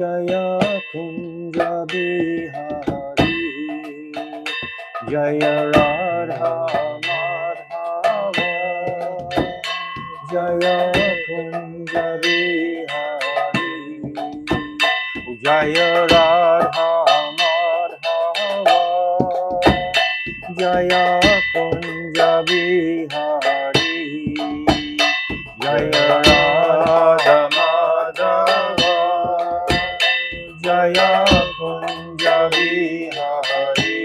Jaya Kunja Bihari Jaya Radha Madhava Jaya Kunja Bihari Jaya Radha Madhava Jaya Kunja Bihari Jaya Radha Madhava Jaya Kunja Bihari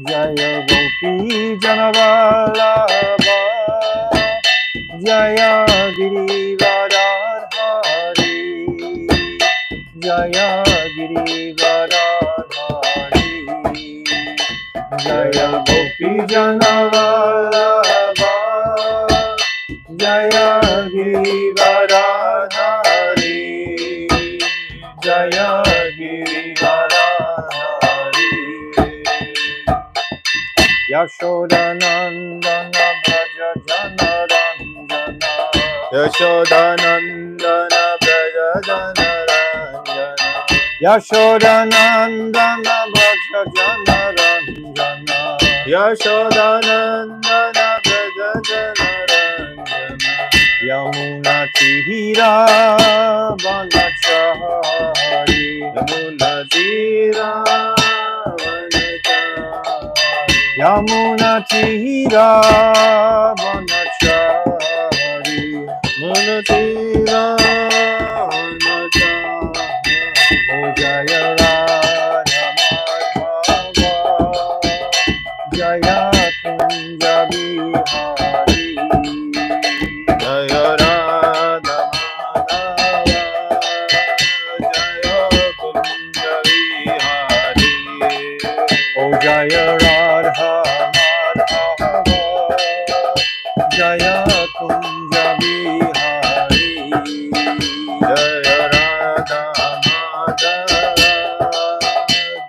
Jaya Gopi Janavallabha Jaya Girivaradhari Jaya Girivaradhari Jaya Gopi Janavallabha Jaya Girivaradhari Jaya Girivaradhari Yashodanandana Braja Janaranjana Yashodanandana Braja Janaranjana Yashodanandana Braja Janaranjana Yashodanandana Braja Janaranjana Yamuna Tihira Vanachari Yamuna Tihira Yamuna Tihira Vanachari Yamuna Tihira Vanachari O Jaya Radha Madhava Jaya Kunja Bihari Jaya Radha Madhava Jaya Kunja Bihari O Jaya Radha Madhava Jaya Kunja Bihari Jaya Radha Madhava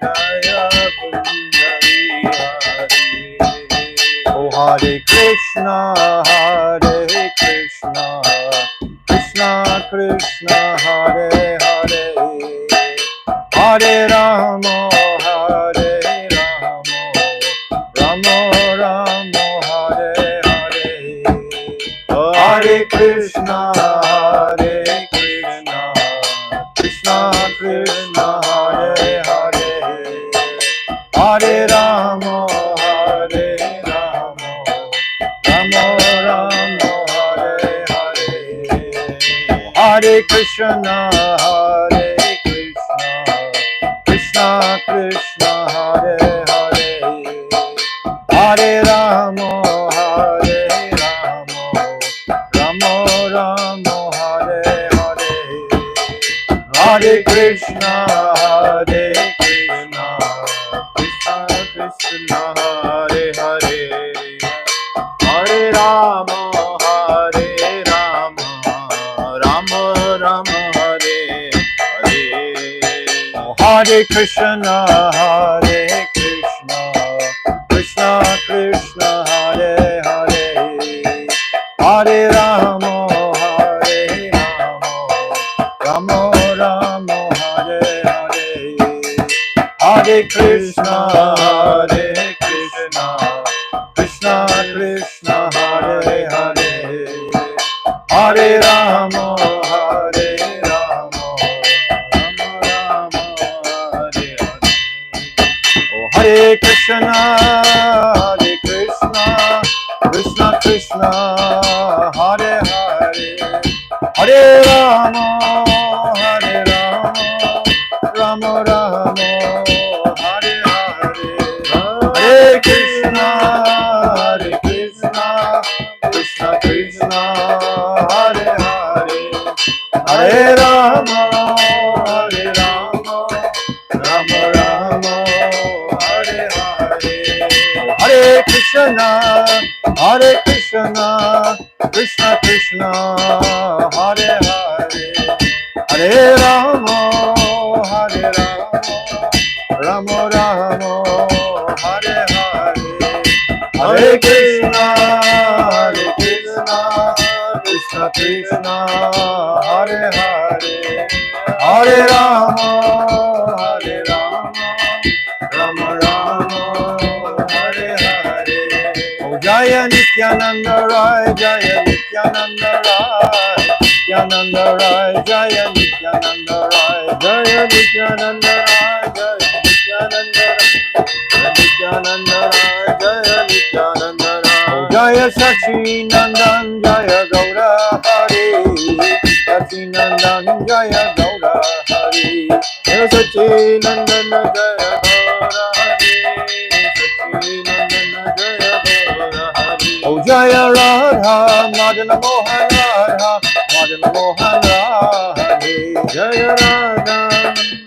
Jaya Kunja Bihari O Hare Krishna Krishna Krishna Hare Hare Hare Rama Hare Rama Rama Rama Hare Hare Hare Krishna Krishna Krishna Hare Hare Hare Rama Hare Rama Rama Rama Hare Hare Hare Krishna Krishna Krishna Hare Hare Hare Rama Hare Rama Rama Rama Hare Hare Hare Krishna Krishna Krishna Hare Hare Hare Rama Hare Rama Rama Rama Hare Hare Hare Krishna Krishna Krishna Hare Hare Hare Rama Hare Rama Rama Rama Hare Hare Hare Krishna Krishna Krishna Hare Hare Hare Rama Hare Rama Rama Rama Hare Hare Hare Krishna Krishna Krishna Hare Hare Hare Rama Rama Rama Hare Hare Hare Krishna Krishna Krishna Hare Hare Hare Rama Rama Rama Hare Hare Hare Krishna Krishna Krishna Hare Hare Hare Rama Rama Rama Hare Hare Hare Krishna Krishna Krishna Hare Hare Hare Rama, Hare Rama, Rama Rama, Hare Hare. Oh Jaya Nityananda Rai, Jaya Nityananda Rai, Nityananda Rai, Jaya Nityananda Rai, Jaya Nityananda Rai, Jaya Nityananda Rai, Nityananda Rai, Jaya Nityananda Rai. Oh Jaya Sachi Nandan, Jaya Gaura Hari, Sachi Nandan, Jaya Gaura Hari, Jaya Sachi Nandan, Jaya Gaura Hari, Sachi Nandan, Jaya Gaura Hari. Oh Jaya Radha, Madana Mohan Radha, Madana Mohan Radha, Jaya Radha,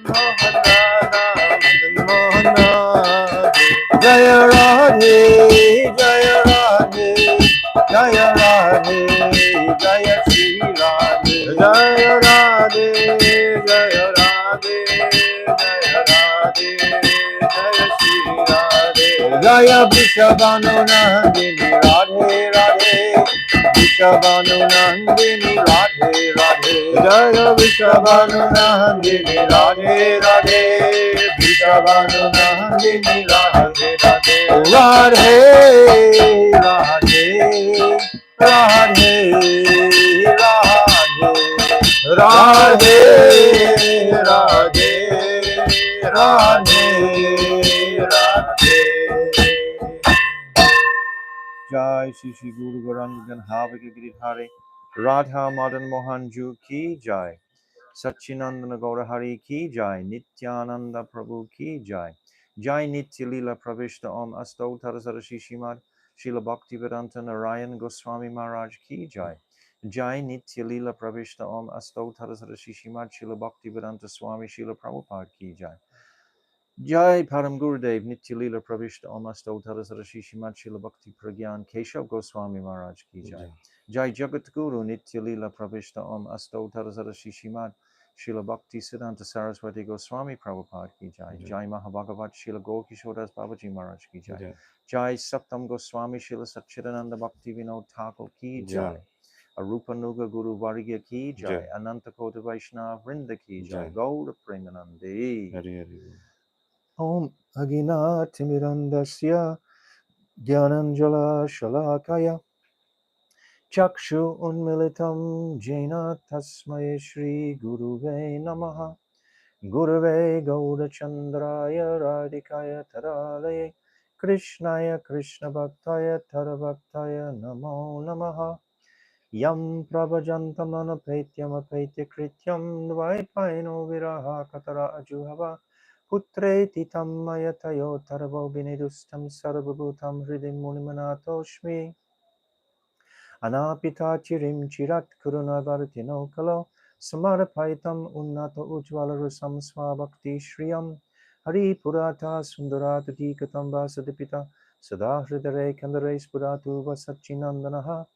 Mohan Radha, Madana Mohan Radha. Jaya Radhe, Jaya Radhe, Jaya Radhe, Jaya Shri Radhe, Jaya Radhe, Jaya Radhe, Jaya Radhe, Jaya Shri Radhe. Jaya Vrishabhanu Nandini Radhe Radhe, Vrishabhanu Nandini Radhe Radhe, Jaya Vrishabhanu Nandini Radhe Radhe, Vrishabhanu Nandini Radhe Radhe. Radhe Radhe Radhe Radhe Radhe Radhe Radhe. Jai Shri Shri Guru Gorangan Havaka Giridhare Radha Madan Mohan Ju Ki Jai Satchinandana Gaurahari Ki Jai Nityananda Prabhu Ki Jai Jai Nitya Lila Pravishta Om Asto Tarazara Shishimad Srila Bhaktivedanta Narayan Goswami Maharaj Ki Jai Jai Nitya Lila Pravishta Om Asto Tarazara Shishimad Srila Bhaktivedanta Swami Srila Prabhupada Ki Jai Jai Param Gurudev Nitya Lila Pravishta Om Asto Tarazara Shishimad Srila Bhakti Pragyan Keshav Goswami Maharaj Ki Jai Jai Jagat Guru Nitya Lila Pravishta Om Asto Tarazara Shishimad Srila Bhakti Siddhanta Saraswati Goswami Prabhupada Ki Jai Jai Mahabhagavat Srila Gokishodas Babaji Maharaj Ki Jai Jai Saptam Goswami Srila Satchidananda Bhakti Vinod Thakur Ki Jai Arupa Nuga Guru Varigya Ki Jai Ananta Kota Vaishnava Vrinda Ki Jai Gaura Premanandi Om Agina Timirandasya Dhyananjala Shalakaya Chakshu Unmilitam Jena Tasmai Shri Guruve Namaha Gurave Gauda Chandraya Radhikaya Taralaya Krishnaya Krishna Bhaktaya Tarabhaktaya Namo Namaha Yam Prabhajantam Anapetyam Apetya Krityam Dvaipaino Viraha Katara Ajuhava Putreti Tammayatayo Tarabo Vinidustam Sarvabhutam Hridim Munimanatoshmi Anapita Chirim Chirat Kuruna Vartino Kalo Samarapaitam Unnato Ujvala Rusam Swabhakti Shriyam Hari Purata Sundarata Tikatam Vasadipita Sada Hridare Kandare Spuratu Vasachinandanaha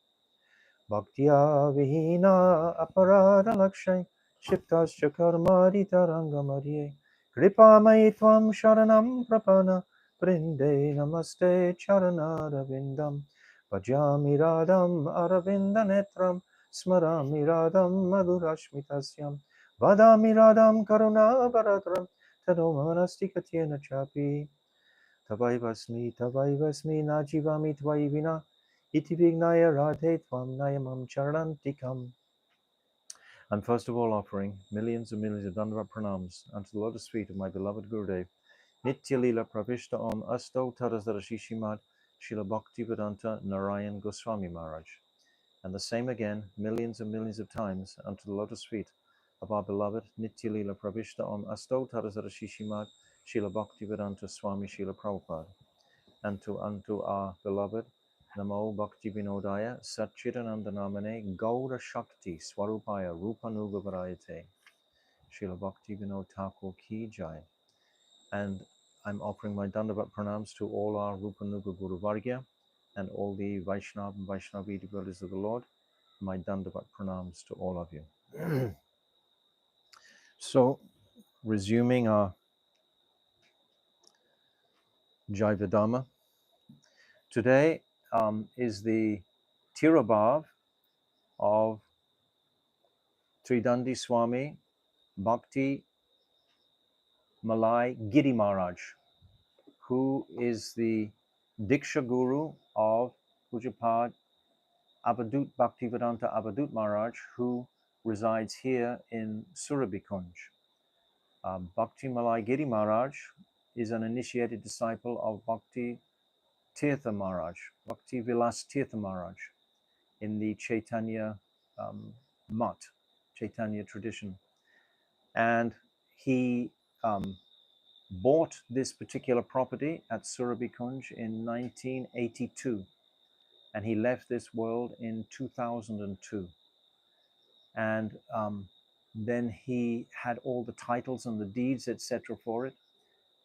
Bhaktiya Vihina Aparada Lakshay Shiktascha Karmarita Rangamariye Kripa Maitvam Sharanam Prapana Prinde Namaste Charana Ravindam Bhajami Radham Aravinda Netram Smarami Radham Madhurashmitasyam Vadami Radham Karuna Baratram Tadomanasti Katyena Chapi Tavaivasmi Najivami Tvaivina Iti Vignaya Radhe Tvam Nayamam Charantikam. I'm first of all offering millions and millions of Dandavat pranams unto the lotus feet of my beloved Gurudev, Nitya Lila Pravishta Om Asto Tarazara Shishimad Srila Bhaktivedanta Narayan Goswami Maharaj. And the same again, millions and millions of times unto the lotus feet of our beloved Nitya Lila Pravishta Om Asto Tarazara Shishimad Srila Bhaktivedanta Swami Srila Prabhupada. And unto our beloved Namo Bhakti Vinodaya Satchidanandanamane Gaura Shakti Swarupaya Rupanuga Varayate Srila Bhakti Vinod Thakur Ki Jai. And I'm offering my Dandavat pranams to all our Rupanuga Guru Vargya and all the Vaishnava and Vaishnavi devotees of the Lord. My Dandavat pranams to all of you. So, resuming our Jaiva Dharma, today is the Tirabhav of Tridandi Swami Bhakti Malai Giri Maharaj, who is the Diksha Guru of Pujapad Avadut Bhaktivedanta Avadut Maharaj, who resides here in Surabhikunj. Bhakti Malai Giri Maharaj is an initiated disciple of Bhakti Tirtha Maharaj, Bhakti Vilas Tirtha Maharaj, in the Chaitanya Mat, Chaitanya tradition. And he bought this particular property at Surabhikunj in 1982, and he left this world in 2002. And then he had all the titles and the deeds, etc., for it,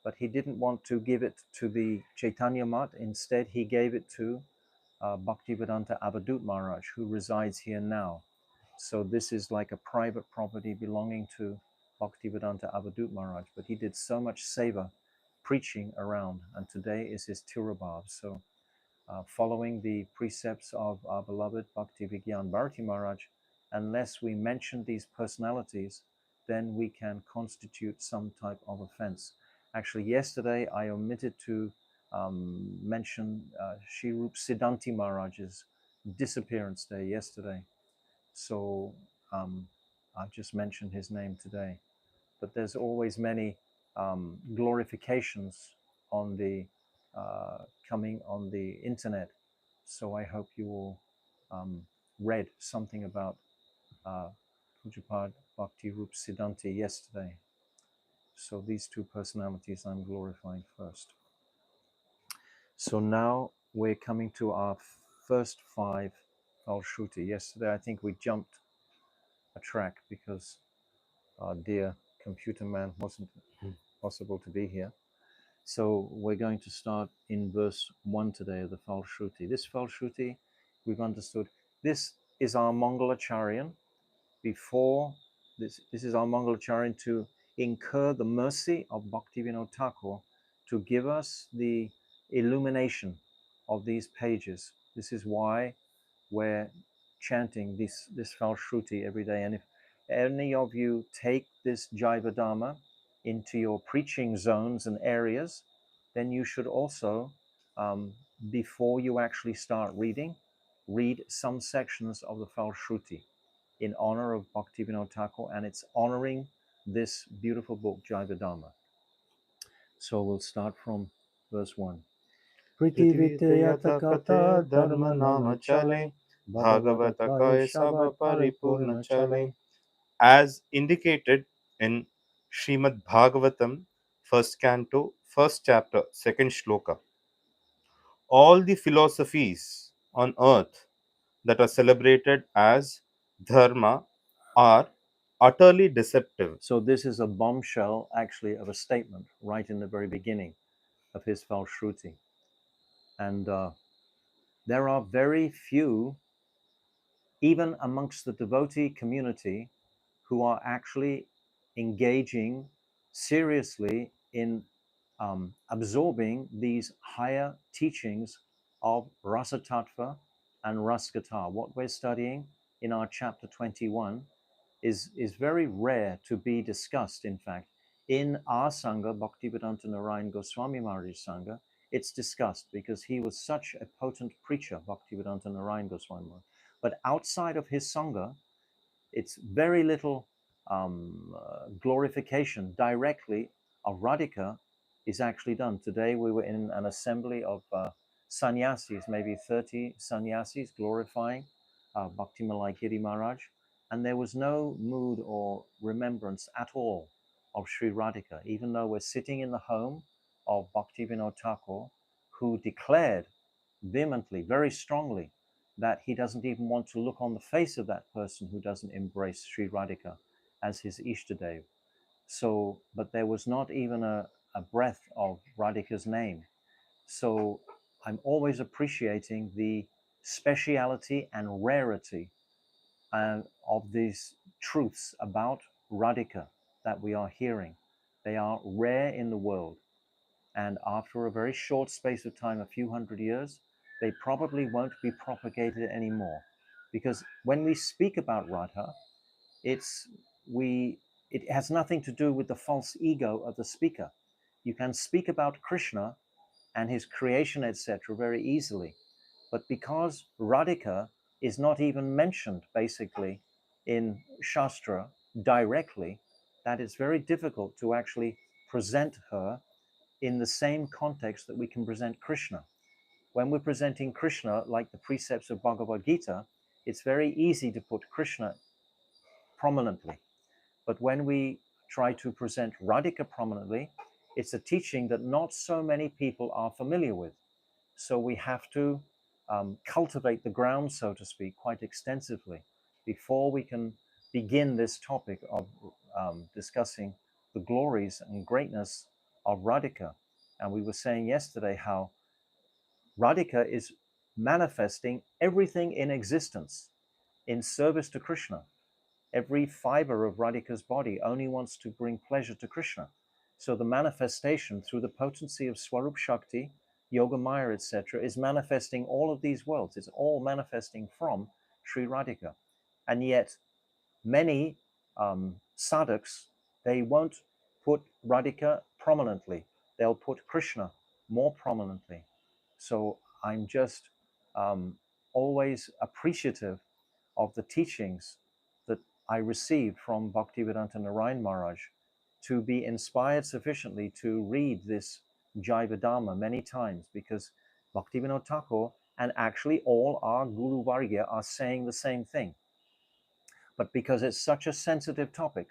but he didn't want to give it to the Chaitanya Mat. Instead, he gave it to Bhaktivedanta Avadut Maharaj, who resides here now. So this is like a private property belonging to Bhaktivedanta Avadut Maharaj, but he did so much seva preaching around, and today is his Tirubhav. So following the precepts of our beloved Bhakti Vigyan Bharati Maharaj, unless we mention these personalities, then we can constitute some type of offense. Actually, yesterday I omitted to mention Shri Rup Siddhanti Maharaj's disappearance day yesterday. So I've just mentioned his name today. But there's always many glorifications on the coming on the internet. So I hope you all read something about Pujapad Bhakti Rup Siddhanti yesterday. So these two personalities I'm glorifying first. So now we're coming to our first 5 Falshruti. Yesterday I think we jumped a track because our dear computer man wasn't possible to be here. So we're going to start in verse 1 today of the Falshruti. This Falshruti, we've understood, this is our Mangalacharyan. Before this is our Mangalacharyan to incur the mercy of Bhaktivinoda Thakur to give us the illumination of these pages. This is why we're chanting this Falshruti every day. And if any of you take this Jaiva Dharma into your preaching zones and areas, then you should also, before you actually start reading, read some sections of the Falshruti in honor of Bhaktivinoda Thakur, and it's honoring this beautiful book, Jaiva Dharma. So we'll start from verse 1. Prithivite kata dharma nama chale, bhagavata kaya saba paripurna chale. As indicated in Srimad Bhagavatam, first canto, first chapter, second shloka, all the philosophies on earth that are celebrated as dharma are utterly deceptive. So this is a bombshell, actually, of a statement right in the very beginning of his Falshruti. And there are very few, even amongst the devotee community, who are actually engaging seriously in absorbing these higher teachings of Rasa Tattva and Raskata. What we're studying in our chapter 21 is very rare to be discussed, in fact. In our Sangha, Bhaktivedanta Narayan Goswami Maharaj Sangha, it's discussed because he was such a potent preacher, Bhaktivedanta Narayan Goswami Maharaj. But outside of his Sangha, it's very little glorification directly of Radhika is actually done. Today we were in an assembly of sannyasis, maybe 30 sannyasis glorifying Bhakti Malai Giri Maharaj, and there was no mood or remembrance at all of Sri Radhika, even though we're sitting in the home of Bhaktivinoda Thakur, who declared vehemently, very strongly, that he doesn't even want to look on the face of that person who doesn't embrace Sri Radhika as his Ishtadev. So, but there was not even a breath of Radhika's name. So I'm always appreciating the speciality and rarity of these truths about Radhika that we are hearing. They are rare in the world. And after a very short space of time, a few hundred years, they probably won't be propagated anymore. Because when we speak about Radha, we it has nothing to do with the false ego of the speaker. You can speak about Krishna and his creation, etc., very easily. But because Radhika is not even mentioned basically in Shastra directly, that it's very difficult to actually present her in the same context that we can present Krishna. When we're presenting Krishna, like the precepts of Bhagavad Gita, it's very easy to put Krishna prominently. But when we try to present Radhika prominently, it's a teaching that not so many people are familiar with. So we have to cultivate the ground, so to speak, quite extensively before we can begin this topic of discussing the glories and greatness of Radhika. And we were saying yesterday how Radhika is manifesting everything in existence in service to Krishna. Every fiber of Radhika's body only wants to bring pleasure to Krishna. So the manifestation through the potency of Swarup Shakti, Yoga Maya, etc., is manifesting all of these worlds. It's all manifesting from Sri Radhika. And yet, many sadhaks, they won't put Radhika prominently. They'll put Krishna more prominently. So I'm just always appreciative of the teachings that I received from Bhaktivedanta Narayan Maharaj to be inspired sufficiently to read this Jaiva Dharma many times, because Bhaktivinoda Thakur and actually all our Guru Varga are saying the same thing. But because it's such a sensitive topic,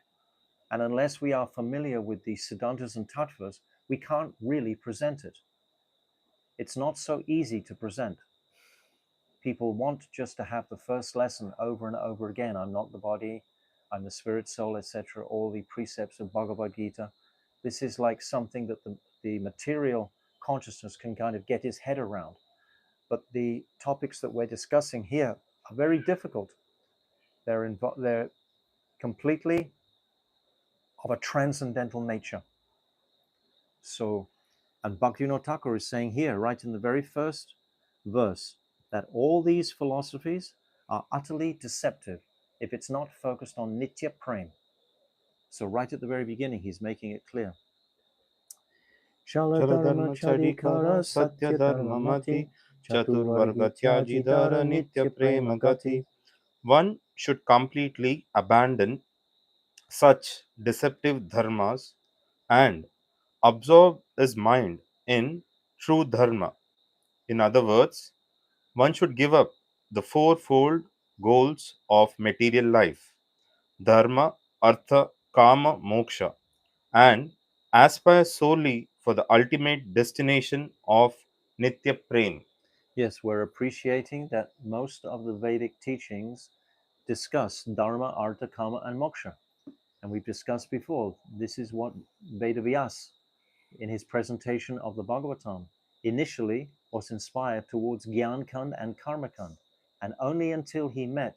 and unless we are familiar with the Siddhantas and Tattvas, we can't really present it. It's not so easy to present. People want just to have the first lesson over and over again. I'm not the body, I'm the spirit, soul, etc. All the precepts of Bhagavad Gita. This is like something that the material consciousness can kind of get his head around. But the topics that we're discussing here are very difficult. They're completely of a transcendental nature. So, and Bhaktivinoda Thakur is saying here, right in the very first verse, that all these philosophies are utterly deceptive if it's not focused on Nitya Prem. So, right at the very beginning, he's making it clear. Chaladharma Charikara Satya Dharma Mati Chaturvarga Tyajidara Nitya Prema Gati. One should completely abandon such deceptive dharmas and absorb his mind in true dharma. In other words, one should give up the fourfold goals of material life dharma, artha, kama, moksha and aspire solely for the ultimate destination of Nitya Prem. Yes, we're appreciating that most of the Vedic teachings discuss Dharma, Artha, Kama, and Moksha. And we've discussed before, this is what Vedavyas, in his presentation of the Bhagavatam, initially was inspired towards Gyan Kand and Karma Kand. And only until he met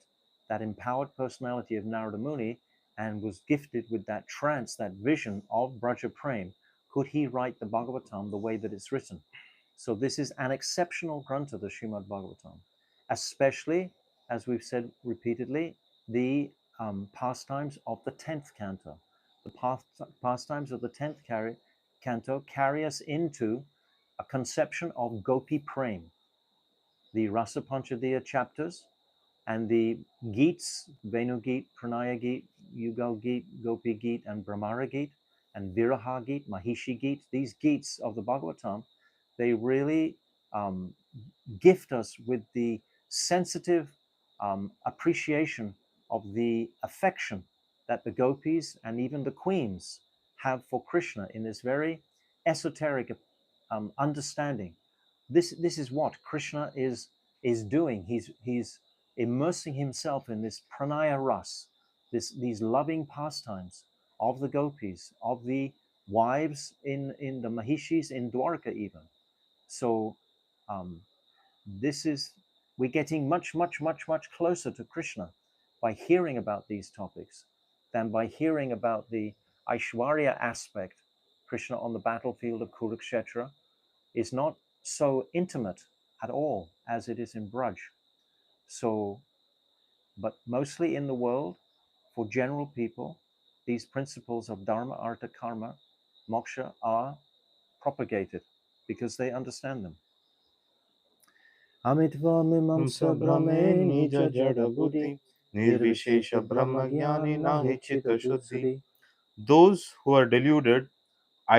that empowered personality of Narada Muni and was gifted with that trance, that vision of Braja Prem, could he write the Bhagavatam the way that it's written. So this is an exceptional grantha, the Srimad Bhagavatam, especially, as we've said repeatedly, the pastimes of the 10th canto. The pastimes of the 10th canto carry us into a conception of Gopi Prem, the Rasa Panchadhiya chapters, and the Geets, Venu Geet, Pranaya Geet, Yugal Geet, Gopi Geet, and Brahmara Geet, and Viraha Geet, Mahishi Geet, these Geets of the Bhagavatam, they really gift us with the sensitive appreciation of the affection that the gopis and even the queens have for Krishna in this very esoteric understanding. This is what Krishna is doing. He's immersing himself in this pranaya ras, these loving pastimes of the gopis, of the wives in the Mahishis in Dwarka even. So um, this is we're getting much closer to Krishna by hearing about these topics than by hearing about the Aishwarya aspect. Krishna on the battlefield of Kurukshetra is not so intimate at all as it is in Braj. So, but mostly in the world, for general people, these principles of Dharma, Artha, Karma, Moksha are propagated because they understand them. Amitva mimamsa brahme nija jada buddhi nirvishesha nirvishesha brahma brahma jnani jnani nahi nahi chitta chitta shuddhi. buddhi. Those who are deluded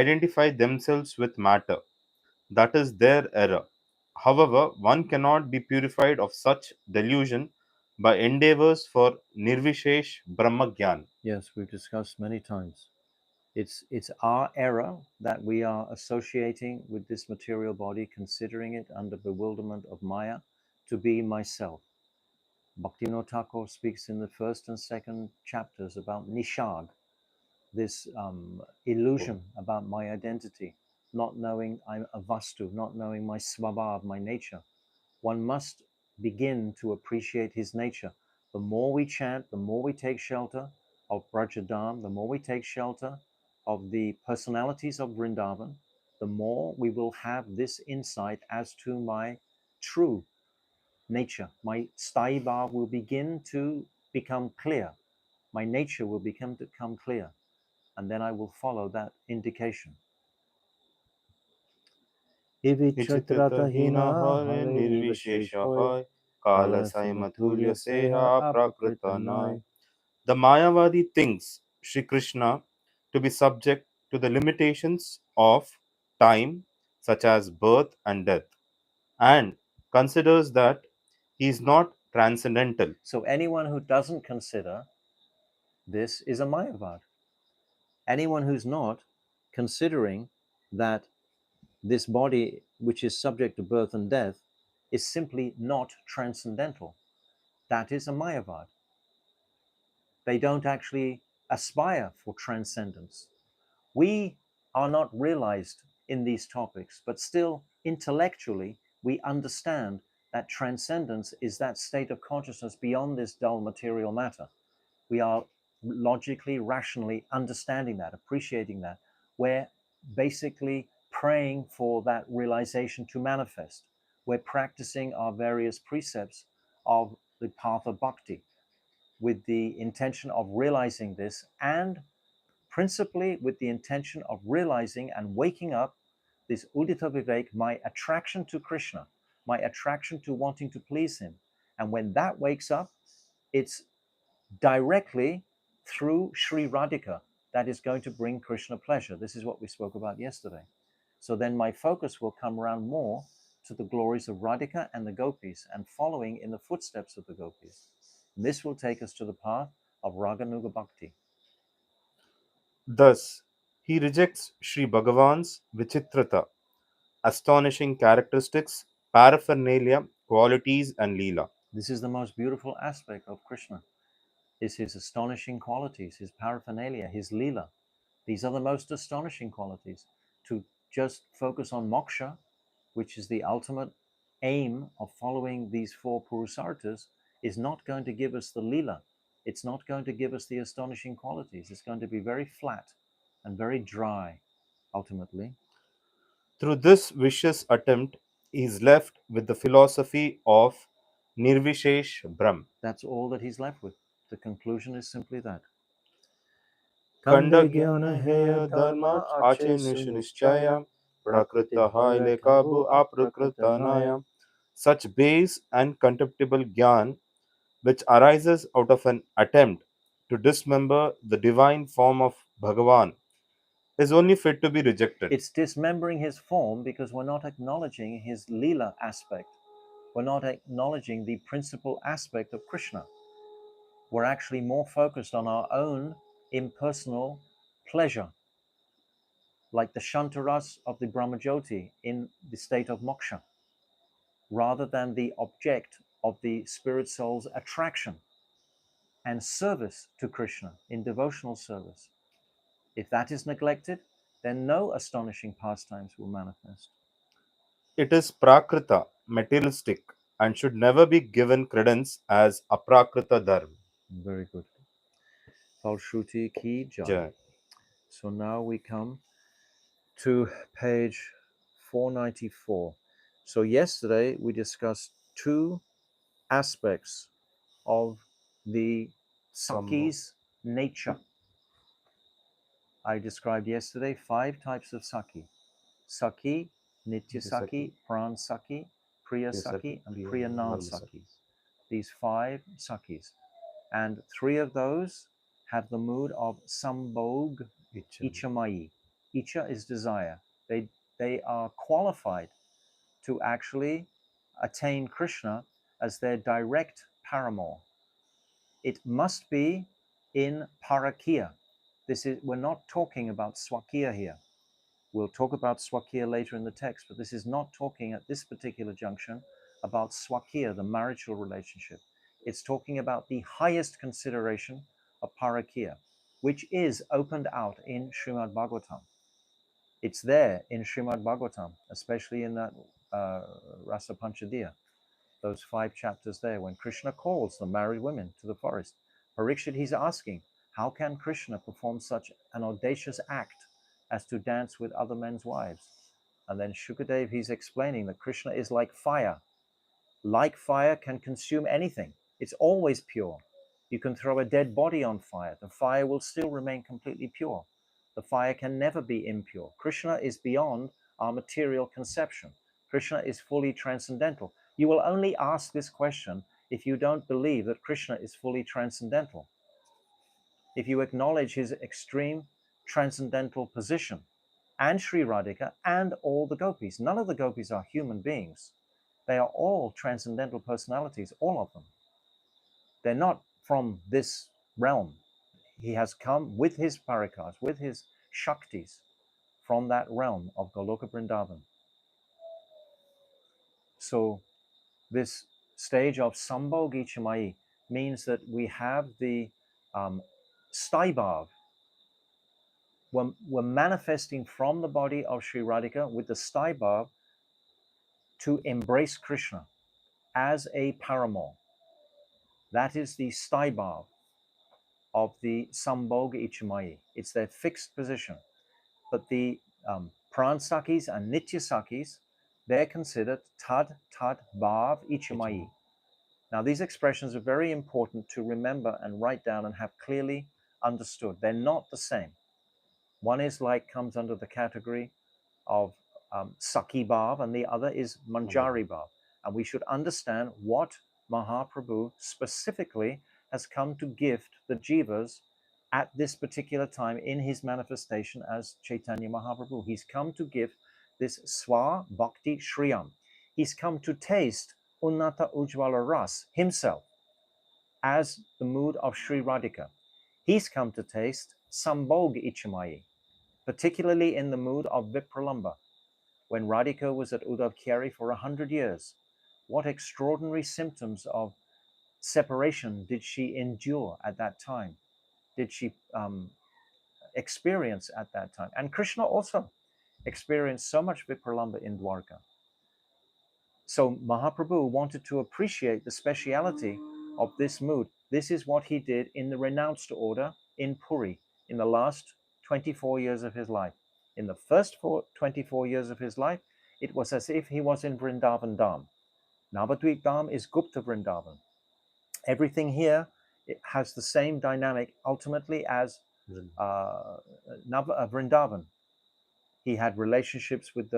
identify themselves with matter. That is their error. However, one cannot be purified of such delusion by endeavors for nirvishesh brahmagyan. Yes, we've discussed many times. It's our error that we are associating with this material body, considering it under bewilderment of Maya to be myself. Bhaktivinoda Thakur speaks in the first and second chapters about nishad, this illusion about my identity, not knowing I'm a vastu, not knowing my svabhav, my nature. One must begin to appreciate his nature. The more we chant, the more we take shelter of Brajadam, the more we take shelter of the personalities of Vrindavan, the more we will have this insight as to my true nature. My staiva will begin to become clear. My nature will become clear. And then I will follow that indication. Ichitrata hina Ivichatrata hare hare nirvishesha nivasheshoy hai kala kalasamatulya saimatulya seha seha aprakritanai. prakrita. The Mayavadi thinks Sri Krishna to be subject to the limitations of time, such as birth and death, and considers that he is not transcendental. So anyone who doesn't consider this is a Mayavad. Anyone who's not considering that this body, which is subject to birth and death, is simply not transcendental, that is a Mayavad. They don't actually aspire for transcendence. We are not realized in these topics, but still intellectually we understand that transcendence is that state of consciousness beyond this dull material matter. We are logically, rationally understanding that, appreciating that. We're basically praying for that realization to manifest. We're practicing our various precepts of the path of bhakti with the intention of realizing this, and principally with the intention of realizing and waking up this udita vivek, my attraction to Krishna, my attraction to wanting to please him. And when that wakes up, it's directly through Sri Radhika that is going to bring Krishna pleasure. This is what we spoke about yesterday. So then my focus will come around more to the glories of Radhika and the gopis and following in the footsteps of the gopis. And this will take us to the path of Raganuga Bhakti. Thus, he rejects Sri Bhagavan's Vichitrata, astonishing characteristics, paraphernalia, qualities, and Leela. This is the most beautiful aspect of Krishna, is his astonishing qualities, his paraphernalia, his lila. These are the most astonishing qualities. To just focus on moksha, which is the ultimate aim of following these four purusarthas, is not going to give us the lila. It's not going to give us the astonishing qualities. It's going to be very flat and very dry, ultimately. Through this vicious attempt, he is left with the philosophy of Nirvishesh Brahm. That's all that he's left with. The conclusion is simply that. Kanda Kande Gyana gyana Heya heya Dharma dharma Ache ache Nishya sunishchaya prakriti Prakrita bhaya Haile kabu Kabu aprakratanaya. Aprakratanaya. Such base and contemptible Gyan, which arises out of an attempt to dismember the divine form of Bhagavan, is only fit to be rejected. It's dismembering his form because we're not acknowledging his lila aspect. We're not acknowledging the principal aspect of Krishna. We're actually more focused on our own impersonal pleasure, like the Shantaras of the Brahmajyoti in the state of moksha, rather than the object of the spirit soul's attraction and service to Krishna in devotional service. If that is neglected, then no astonishing pastimes will manifest. It is Prakrita, materialistic, and should never be given credence as Aprakrita Dharma. Very good. Falshruti ki jai. Jai. So now we come to page 494. So yesterday we discussed two aspects of the Saki's nature. I described yesterday 5 types of Saki. Saki, Nitya Saki, Pran Saki, Priya Saki, and Priyanam Sakis. These 5 Sakis. And 3 of those have the mood of Sambhog Ichamai. Icha is desire. They are qualified to actually attain Krishna as their direct paramour. It must be in Parakiya. We're not talking about Swakiya here. We'll talk about Swakiya later in the text, but this is not talking at this particular junction about Swakiya, the marital relationship. It's talking about the highest consideration of Parakiya, which is opened out in Srimad Bhagavatam. It's there in Srimad Bhagavatam, especially in that Rasa Panchadiya, those 5 chapters there, when Krishna calls the married women to the forest. Parikshit, he's asking, how can Krishna perform such an audacious act as to dance with other men's wives? And then Shukadev, he's explaining that Krishna is like fire. Like fire can consume anything. It's always pure. You can throw a dead body on fire. The fire will still remain completely pure. The fire can never be impure. Krishna is beyond our material conception. Krishna is fully transcendental. You will only ask this question if you don't believe that Krishna is fully transcendental. If you acknowledge his extreme transcendental position, and Sri Radhika and all the gopis. None of the gopis are human beings. They are all transcendental personalities, all of them. They're not from this realm. He has come with his parikas, with his shaktis from that realm of Goloka Vrindavan. So this stage of Sambhog Ichamai means that we have the Staibhav. We're manifesting from the body of Sri Radhika with the Staibhav to embrace Krishna as a paramour. That is the Staibhav of the Sambhog Ichamai. It's their fixed position. But the Pran Sakis and Nitya Sakis, they're considered Tad Bhav Ichamai. Now, these expressions are very important to remember and write down and have clearly understood. They're not the same. One is comes under the category of Saki Bhav, and the other is Manjari Bhav. And we should understand what Mahaprabhu specifically has come to gift the Jivas at this particular time in his manifestation as Chaitanya Mahaprabhu. He's come to give this Swa Bhakti Shriyam. He's come to taste Unnata Ujjvala Ras himself as the mood of Sri Radhika. He's come to taste Sambhog Ichamai, particularly in the mood of Vipralamba, when Radhika was at Uddhav Kyari for 100 years. What extraordinary symptoms of separation did she endure at that time? Did she experience at that time? And Krishna also experienced so much Vipralamba in Dwarka. So Mahaprabhu wanted to appreciate the speciality of this mood. This is what he did in the renounced order in Puri in the last 24 years of his life. In the first 24 years of his life, it was as if he was in Vrindavan Dham. Navadvip Dham is Gupta Vrindavan. Everything here, it has the same dynamic ultimately as Vrindavan. He had relationships with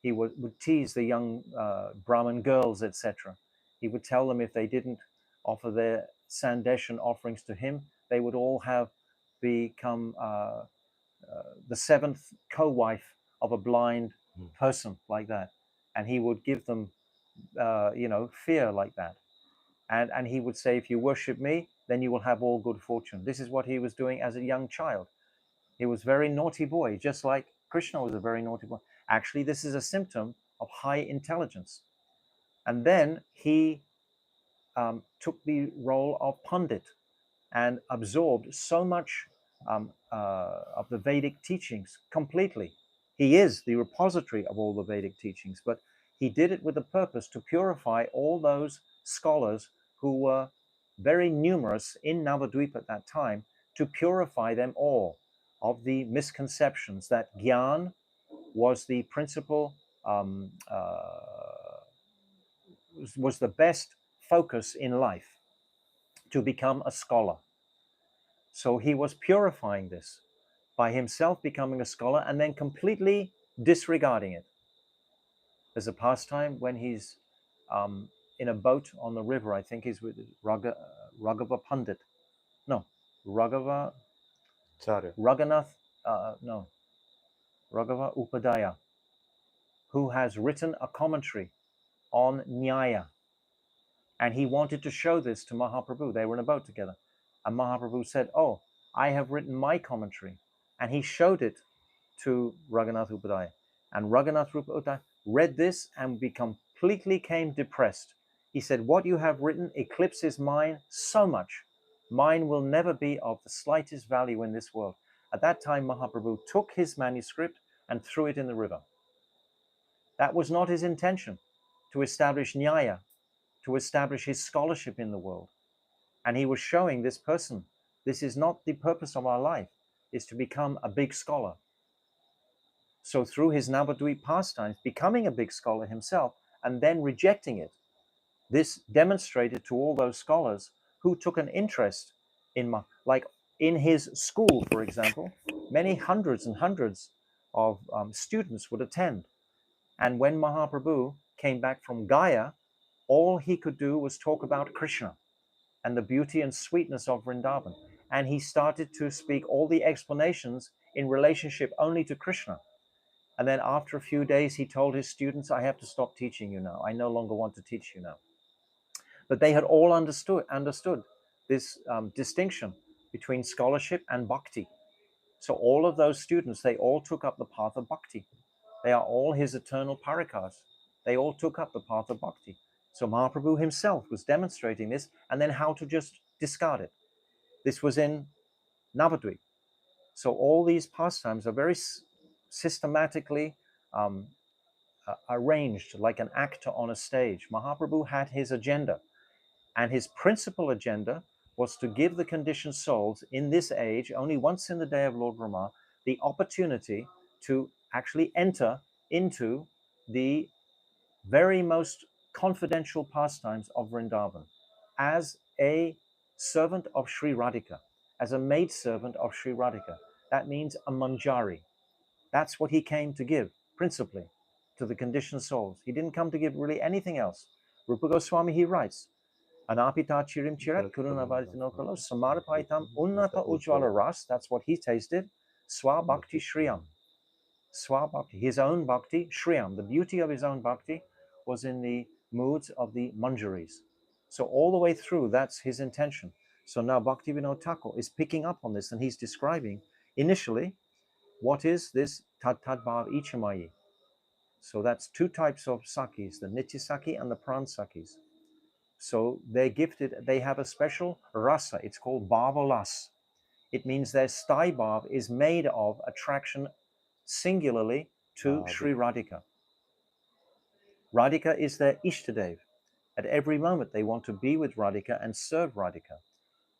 he would tease the young Brahmin girls, etc. He would tell them if they didn't offer their Sandeshan offerings to him, they would all have become the 7th co-wife of a blind person like that. And he would give them, fear like that. And he would say, if you worship me, then you will have all good fortune. This is what he was doing as a young child. He was a very naughty boy, just like Krishna was a very naughty boy. Actually, this is a symptom of high intelligence. And then he took the role of Pandit and absorbed so much of the Vedic teachings completely. He is the repository of all the Vedic teachings, but he did it with a purpose to purify all those scholars who were very numerous in Navadvip at that time, to purify them all of the misconceptions that Gyan was the principal, was the best focus in life, to become a scholar. So he was purifying this. by himself becoming a scholar and then completely disregarding it. There's a pastime when he's in a boat on the river. I think he's with Raghava Pandit. No, Raghava, Charya. Raghanath, no, Raghava Upadhyaya, who has written a commentary on Nyaya. And he wanted to show this to Mahaprabhu. They were in a boat together. And Mahaprabhu said, "Oh, I have written my commentary." And he showed it to Raghunath Upadhyaya. And Raghunath Upadhyaya read this and completely came depressed. He said, "What you have written eclipses mine so much. Mine will never be of the slightest value in this world." At that time, Mahaprabhu took his manuscript and threw it in the river. That was not his intention, to establish Nyaya, to establish his scholarship in the world. And he was showing this person, this is not the purpose of our life, is to become a big scholar. So through his Navadvip pastimes, becoming a big scholar himself, and then rejecting it, this demonstrated to all those scholars who took an interest in, like in his school, for example, many hundreds and hundreds of students would attend. And when Mahaprabhu came back from Gaya, all he could do was talk about Krishna and the beauty and sweetness of Vrindavan. And he started to speak all the explanations in relationship only to Krishna. And then after a few days, he told his students, "I have to stop teaching you now. I no longer want to teach you now." But they had all understood this distinction between scholarship and bhakti. So all of those students, they all took up the path of bhakti. They are all his eternal parikas. They all took up the path of bhakti. So Mahaprabhu himself was demonstrating this, and then how to just discard it. This was in Navadvip. So all these pastimes are very systematically arranged like an actor on a stage. Mahaprabhu had his agenda, and his principal agenda was to give the conditioned souls in this age, only once in the day of Lord Brahma, the opportunity to actually enter into the very most confidential pastimes of Vrindavan as a servant of Sri Radhika, as a maidservant of Sri Radhika. That means a manjari. That's what he came to give, principally, to the conditioned souls. He didn't come to give really anything else. Rupa Goswami, he writes, Anapita chirim chirat kurunavatinokalo samarapaitam unnata ujvala ras. That's what he tasted. Swa bhakti shriyam. Swa bhakti, his own bhakti, shriyam. The beauty of his own bhakti was in the moods of the manjaris. So all the way through, that's his intention. So now Bhakti Vinod Thakur is picking up on this, and he's describing initially what is this Tad Tad Bhav Ichamayi. So that's two types of sakis, the Nitya Saki and the Pran Sakis. So they're gifted, they have a special rasa, it's called Bhavalas. It means their stai bhav is made of attraction singularly to Sri Radhika. Radhika is their Ishtadev. At every moment they want to be with Radhika and serve Radhika.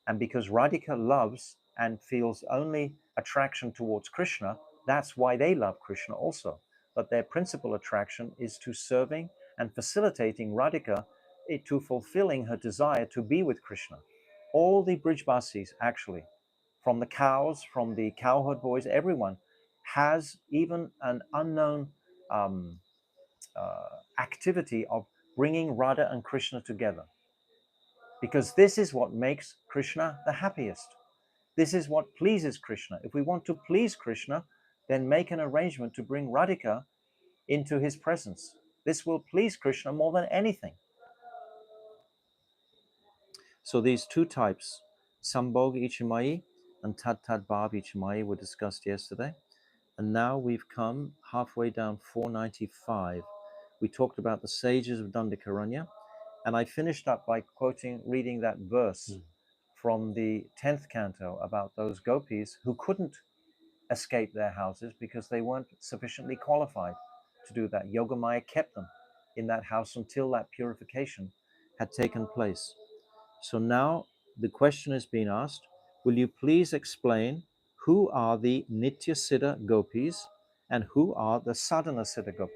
And because Radhika loves and feels only attraction towards Krishna, that's why they love Krishna also. But their principal attraction is to serving and facilitating Radhika to fulfilling her desire to be with Krishna. All the Brijbasis, actually, from the cows, from the cowherd boys, everyone has even an unknown activity of bringing Radha and Krishna together. Because this is what makes Krishna the happiest. This is what pleases Krishna. If we want to please Krishna, then make an arrangement to bring Radhika into his presence. This will please Krishna more than anything. So these two types, Sambhog Ichamayi and Tad Tad Bhav Ichamayi, were discussed yesterday. And now we've come halfway down 495. We talked about the sages of Dandakaranya. And I finished up by reading that verse from the 10th canto about those gopis who couldn't escape their houses because they weren't sufficiently qualified to do that. Yogamaya kept them in that house until that purification had taken place. So now the question is being asked, will you please explain who are the Nitya Siddha gopis and who are the Sadhana Siddha gopis?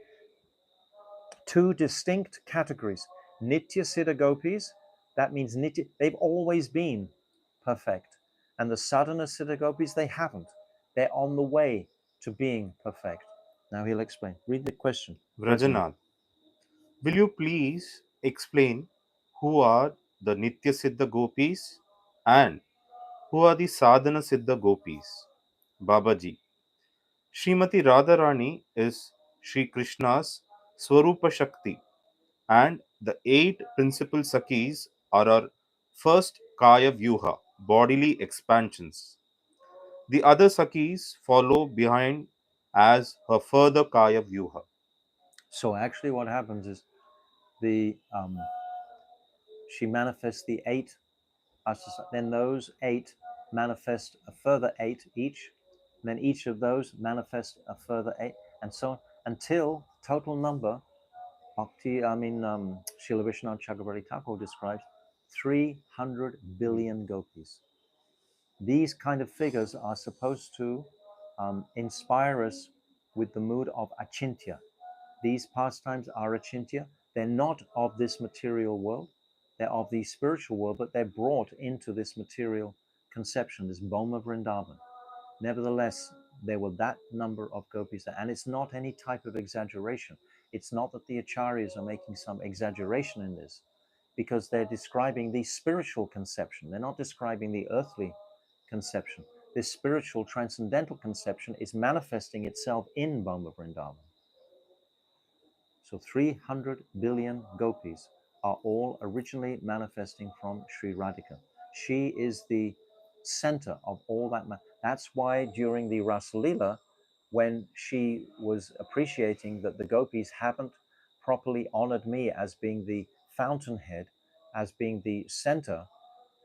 Two distinct categories. Nitya Siddha gopis, that means Nitya, they've always been perfect. And the Sadhana Siddha gopis, they haven't. They're on the way to being perfect. Now he'll explain. Read the question. Rajani. Vrajanath, will you please explain who are the Nitya Siddha Gopis and who are the Sadhana Siddha Gopis? Babaji, Srimati Radharani is Sri Krishna's Swarupa Shakti, and the eight principal Sakis are our first Kaya Vyuha, bodily expansions. The other Sakis follow behind as her further Kaya Vyuha. So actually, what happens is the she manifests the eight, then those eight manifest a further eight each, and then each of those manifest a further eight, and so on until total number. Bhakti, Srila Vishwanath Chakrabarti Thakur describes 300 billion gopis. These kind of figures are supposed to inspire us with the mood of achintya. These pastimes are achintya. They're not of this material world. They're of the spiritual world, but they're brought into this material conception, this Boma Vrindavan. Nevertheless, there were that number of gopis, and it's not any type of exaggeration. It's not that the acharyas are making some exaggeration in this, because they're describing the spiritual conception. They're not describing the earthly conception. This spiritual transcendental conception is manifesting itself in Boma Vrindavan. So 300 billion gopis are all originally manifesting from Sri Radhika. She is the center of all that. That's why during the Rasa Leela, when she was appreciating that the gopis haven't properly honored me as being the fountainhead, as being the center,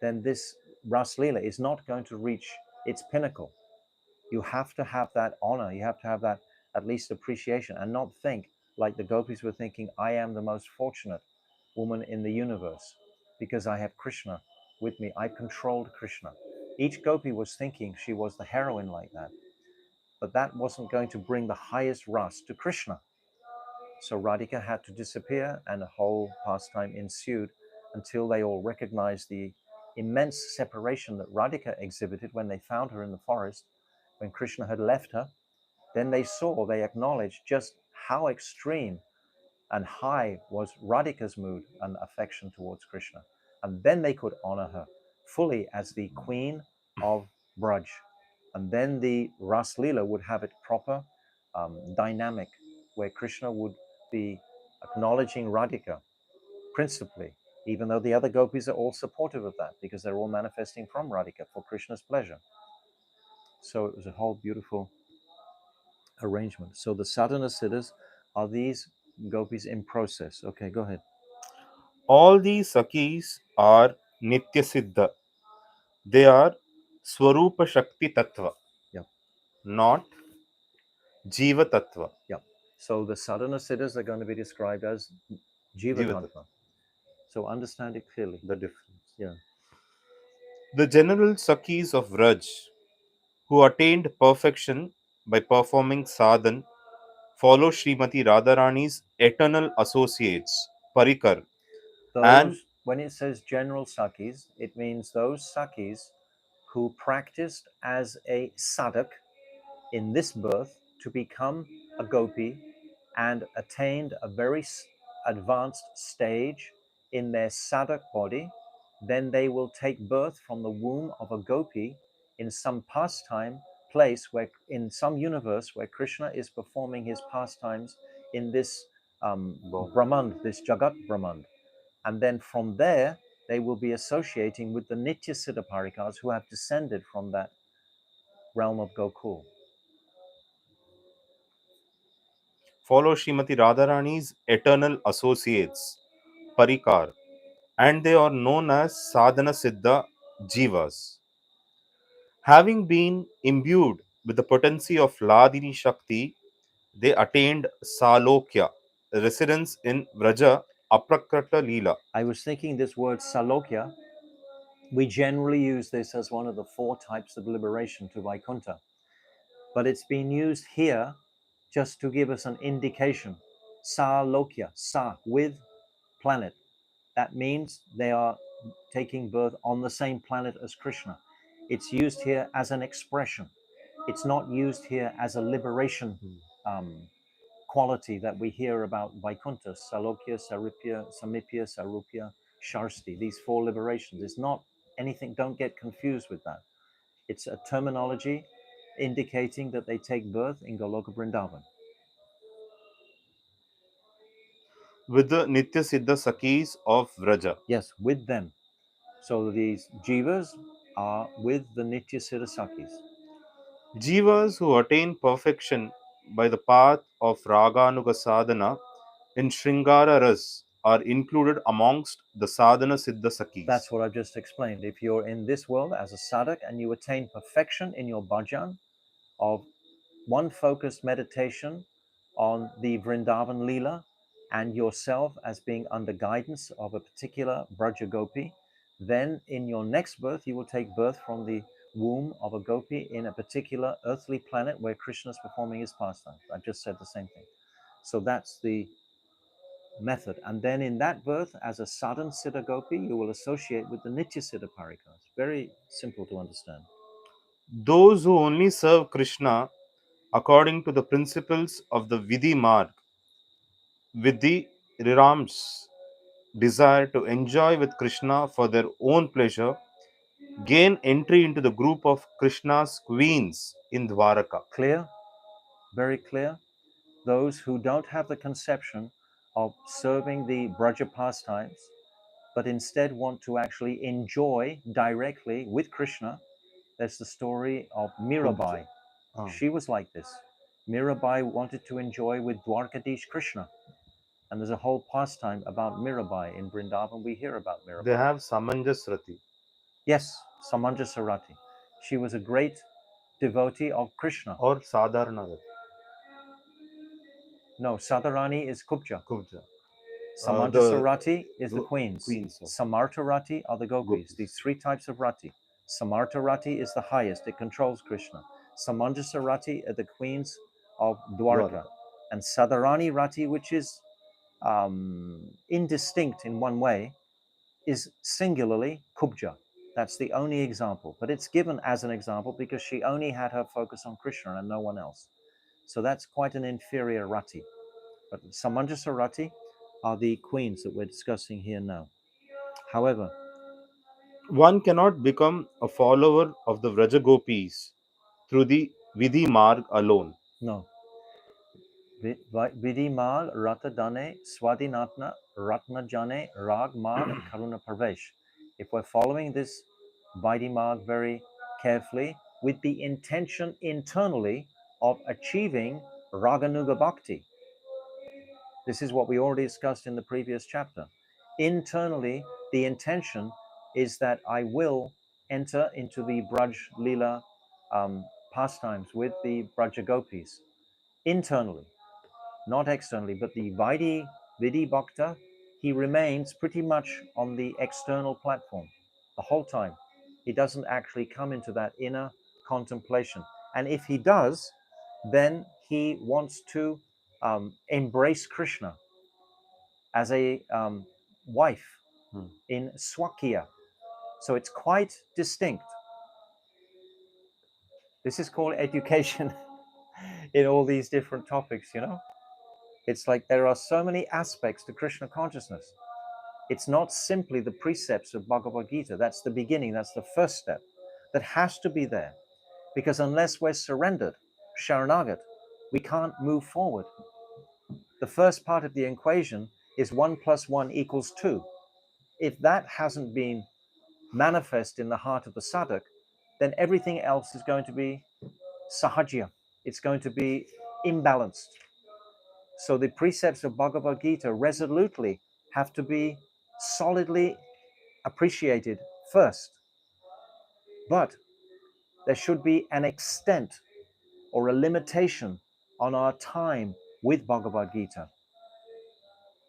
then this Rasa Leela is not going to reach its pinnacle. You have to have that honor. You have to have that at least appreciation, and not think like the gopis were thinking, I am the most fortunate woman in the universe because I have Krishna with me. I controlled Krishna. Each gopi was thinking she was the heroine like that, but that wasn't going to bring the highest ras to Krishna. So Radhika had to disappear, and a whole pastime ensued until they all recognized the immense separation that Radhika exhibited when they found her in the forest, when Krishna had left her. Then they acknowledged just how extreme and high was Radhika's mood and affection towards Krishna. And then they could honor her fully as the queen of Braj. And then the Ras Leela would have it proper, dynamic, where Krishna would be acknowledging Radhika principally, even though the other gopis are all supportive of that because they're all manifesting from Radhika for Krishna's pleasure. So it was a whole beautiful arrangement. So the sadhana siddhas are these gopis in process. Okay, go ahead. All these Sakis are Nitya Siddha. They are Swarupa Shakti Tattva, Yep, not Jiva Tattva. yep. So the sadhana siddhas are going to be described as jiva Jiva Tattva, tattva. So understand it clearly. the difference. Yeah. The general Sakis of Vraj, who attained perfection by performing sadhan, follow Srimati Radharani's eternal associates, Parikar, and Those, when it says general sakis, it means those sakis who practiced as a sadhak in this birth to become a gopi and attained a very advanced stage in their sadhak body, then they will take birth from the womb of a gopi in some pastime place where, in some universe where Krishna is performing his pastimes in this Brahmand, this Jagat Brahmand. And then from there, they will be associating with the Nitya Siddha Parikars who have descended from that realm of Gokul. follow Srimati Radharani's eternal associates, Parikar, and they are known as Sadhana Siddha Jivas. Having been imbued with the potency of Ladini Shakti, they attained Salokya, residence in Vraja Aprakrata Leela. I was thinking this word Salokya, we generally use this as one of the four types of liberation to Vaikuntha, but it's been used here just to give us an indication. Salokya, Sa, with planet. That means they are taking birth on the same planet as Krishna. It's used here as an expression. It's not used here as a liberation quality that we hear about Vaikuntha, Salokya, Saripya, Samipya, Sarupya, Sharsti, these four liberations. It's not anything, don't get confused with that. It's a terminology indicating that they take birth in Goloka Vrindavan. With the Nitya Siddha Sakis of Vraja. Yes, with them. So these jivas are with the Nitya Siddhasakis. Jivas who attain perfection by the path of Raganuga Sadhana in Shringara Ras are included amongst the Sadhana Siddha Sakis. That's what I've just explained. If you're in this world as a sadhak and you attain perfection in your bhajan of one focused meditation on the Vrindavan Leela and yourself as being under guidance of a particular Braja Gopi, then in your next birth you will take birth from the womb of a Gopi in a particular earthly planet where Krishna is performing his pastimes. I just said the same thing. So that's the method. And then in that birth, as a sadhan Siddha Gopi, you will associate with the Nitya Siddha Parikas. Very simple to understand. Those who only serve Krishna according to the principles of the Vidhi Marg, with the Rirams desire to enjoy with Krishna for their own pleasure, gain entry into the group of Krishna's queens in Dwaraka. Clear? Very clear? Those who don't have the conception of serving the Braja pastimes, but instead want to actually enjoy directly with Krishna. There's the story of Mirabai. She was like this. Mirabai wanted to enjoy with Dwarkadish Krishna. And there's a whole pastime about Mirabai in Vrindavan. We hear about Mirabai. They have Samanjasrati. Yes, Samanjasarati. She was a great devotee of Krishna. Or Sadharanarati. No, Sadharani is Kubja. Kubja. Samanjasarati is the queens. Queens. Samartha-rati are the gopis. Gopis. These three types of rati. Samartha-rati is the highest. It controls Krishna. Samanjasarati are the queens of Dwarka. And Sadharani Rati, which is indistinct in one way, is singularly Kubja. That's the only example. But it's given as an example because she only had her focus on Krishna and no one else. So that's quite an inferior rati. But Samanjasa rati are the queens that we're discussing here now. However, one cannot become a follower of the Vraja Gopis through the Vidhi Marg alone. No. Vidhi Mal Rata Dane Swadhinatna Ratna Jane Rag Marg Karuna Parvesh. If we're following this Vidhi Marg very carefully with the intention internally of achieving Raganuga Bhakti. This is what we already discussed in the previous chapter. Internally, the intention is that I will enter into the Braj Leela pastimes with the Braja Gopis. Internally, not externally, but the Vidhi Bhakta, he remains pretty much on the external platform the whole time. He doesn't actually come into that inner contemplation. And if he does, then he wants to embrace Krishna as a wife in Swakya. So it's quite distinct. This is called education in all these different topics, you know? It's like there are so many aspects to Krishna consciousness. It's not simply the precepts of Bhagavad Gita. That's the beginning, that's the first step that has to be there. Because unless we're surrendered, Sharanagat, we can't move forward. The first part of the equation is 1 + 1 = 2. If that hasn't been manifest in the heart of the sadhak, then everything else is going to be sahajya. It's going to be imbalanced. So the precepts of Bhagavad Gita resolutely have to be solidly appreciated first. But there should be an extent or a limitation on our time with Bhagavad Gita.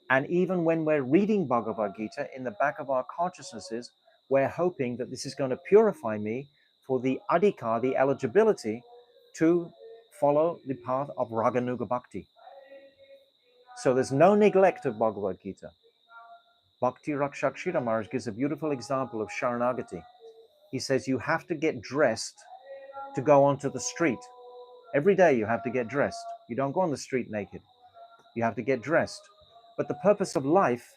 And even when we're reading Bhagavad Gita, in the back of our consciousnesses, we're hoping that this is going to purify me for the adhikar, the eligibility to follow the path of Raganuga Bhakti. So there's no neglect of Bhagavad Gita. Bhakti Rakshakshira Maharaj gives a beautiful example of Sharanagati. He says you have to get dressed to go onto the street. Every day you have to get dressed. You don't go on the street naked. You have to get dressed. But the purpose of life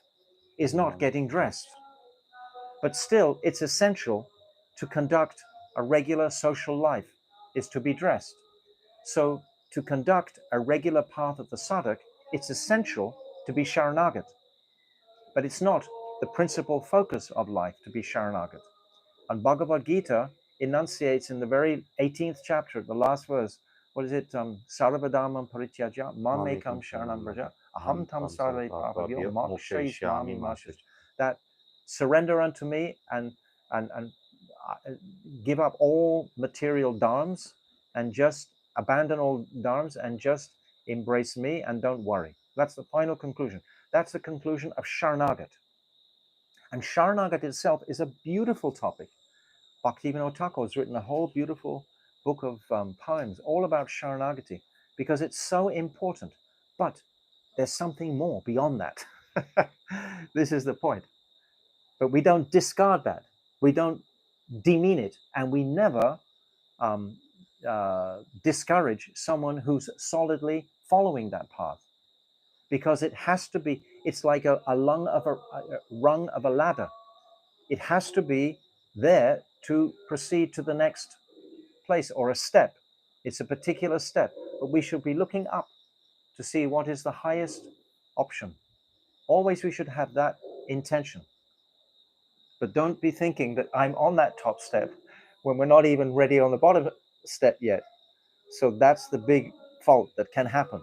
is not getting dressed. But still, it's essential to conduct a regular social life is to be dressed. So to conduct a regular path of the sadhak, it's essential to be Sharanagat. But it's not the principal focus of life to be Sharanagat. And Bhagavad Gita enunciates in the very 18th chapter, the last verse, what is it? Sarvadhamam parityaja mamekam sharanam braja aham tam sarve papabhyo mokshayishvami mashuch. That surrender unto me and give up all material dharms and just abandon all dharms and just embrace me and don't worry. That's the final conclusion. That's the conclusion of Sharanagat. And Sharanagat itself is a beautiful topic. Bhaktivinoda Thakur has written a whole beautiful book of poems all about Sharanagati because it's so important. But there's something more beyond that. This is the point. But we don't discard that. We don't demean it. And we never discourage someone who's solidly following that path. Because it has to be, it's like a rung of a ladder. It has to be there to proceed to the next place or a step. It's a particular step, but we should be looking up to see what is the highest option. Always we should have that intention. But don't be thinking that I'm on that top step when we're not even ready on the bottom step yet. So that's the big fault that can happen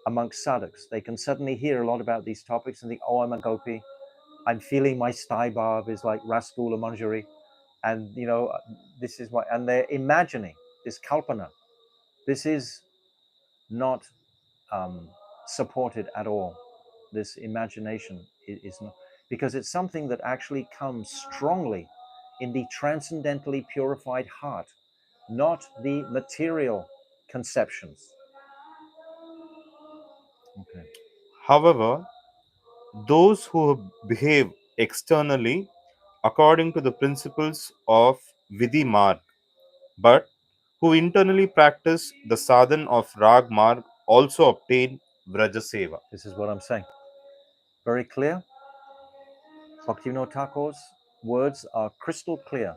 amongst sadhaks. They can suddenly hear a lot about these topics and think, oh, I'm a gopi. I'm feeling my stai bhav is like Rasgula Manjari. And, you know, this is what, and they're imagining this kalpana. This is not supported at all. This imagination is not, because it's something that actually comes strongly in the transcendentally purified heart, not the material conceptions. Okay. However, those who behave externally according to the principles of Vidhi Marg, but who internally practice the sadhan of Rag Marg also obtain Vrajaseva. This is what I'm saying. Very clear. Bhaktivinoda Thakur's words are crystal clear.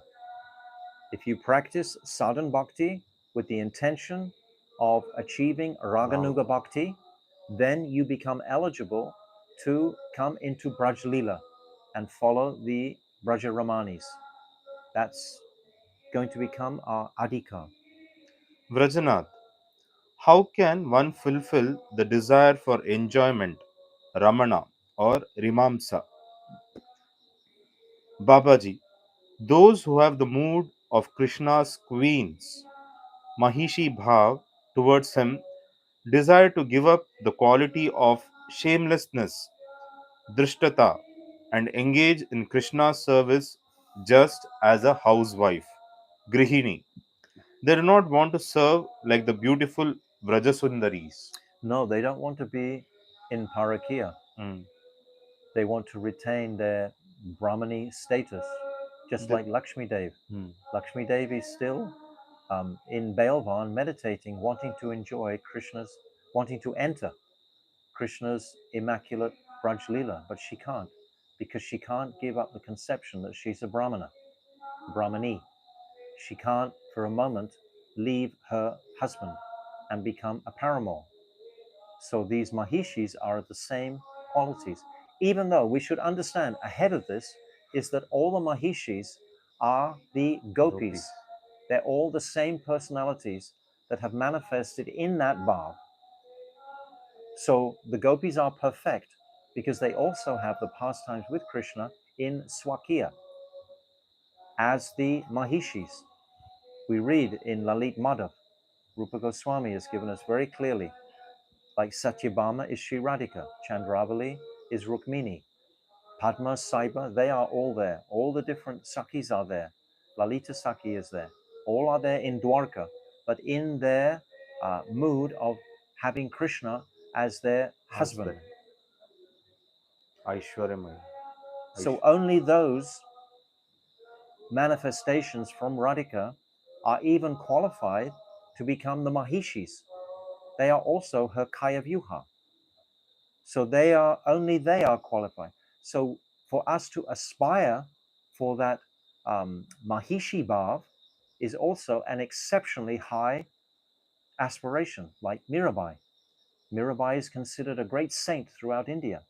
If you practice sadhan bhakti with the intention of achieving raganuga bhakti, then you become eligible to come into Braj Leela and follow the Braja Ramanis. That's going to become our adhikar. Vrajanath, how can one fulfill the desire for enjoyment, Ramana or Rimamsa? Babaji, those who have the mood of Krishna's queens, Mahishi Bhav, towards him, desire to give up the quality of shamelessness, drishtata, and engage in Krishna's service just as a housewife, Grihini. They do not want to serve like the beautiful Vrajasundaris. No, they don't want to be in Parakia. Mm. They want to retain their Brahmani status, just The- like Lakshmi Dev. Mm. Lakshmi Dev is still in Bailvan meditating, wanting to enjoy Krishna's, wanting to enter Krishna's immaculate Braj Leela, but she can't because she can't give up the conception that she's a Brahmana, Brahmani. She can't for a moment leave her husband and become a paramour. So these Mahishis are the same qualities, even though we should understand ahead of this is that all the Mahishis are the gopis. They're all the same personalities that have manifested in that bhav. So the gopis are perfect because they also have the pastimes with Krishna in Swakiya as the Mahishis. We read in Lalit Madhav, Rupa Goswami has given us very clearly, like Satyabhama is Sri Radhika, Chandravali is Rukmini, Padma, Saiba, they are all there. All the different Sakhis are there. Lalita Sakhi is there. All are there in Dwarka, but in their mood of having Krishna as their husband. Aishwaryamaya. So only those manifestations from Radhika are even qualified to become the Mahishis. They are also her Kaya Vyuha. So they are qualified. So for us to aspire for that Mahishi Bhav is also an exceptionally high aspiration, like Mirabai. Mirabai is considered a great saint throughout India,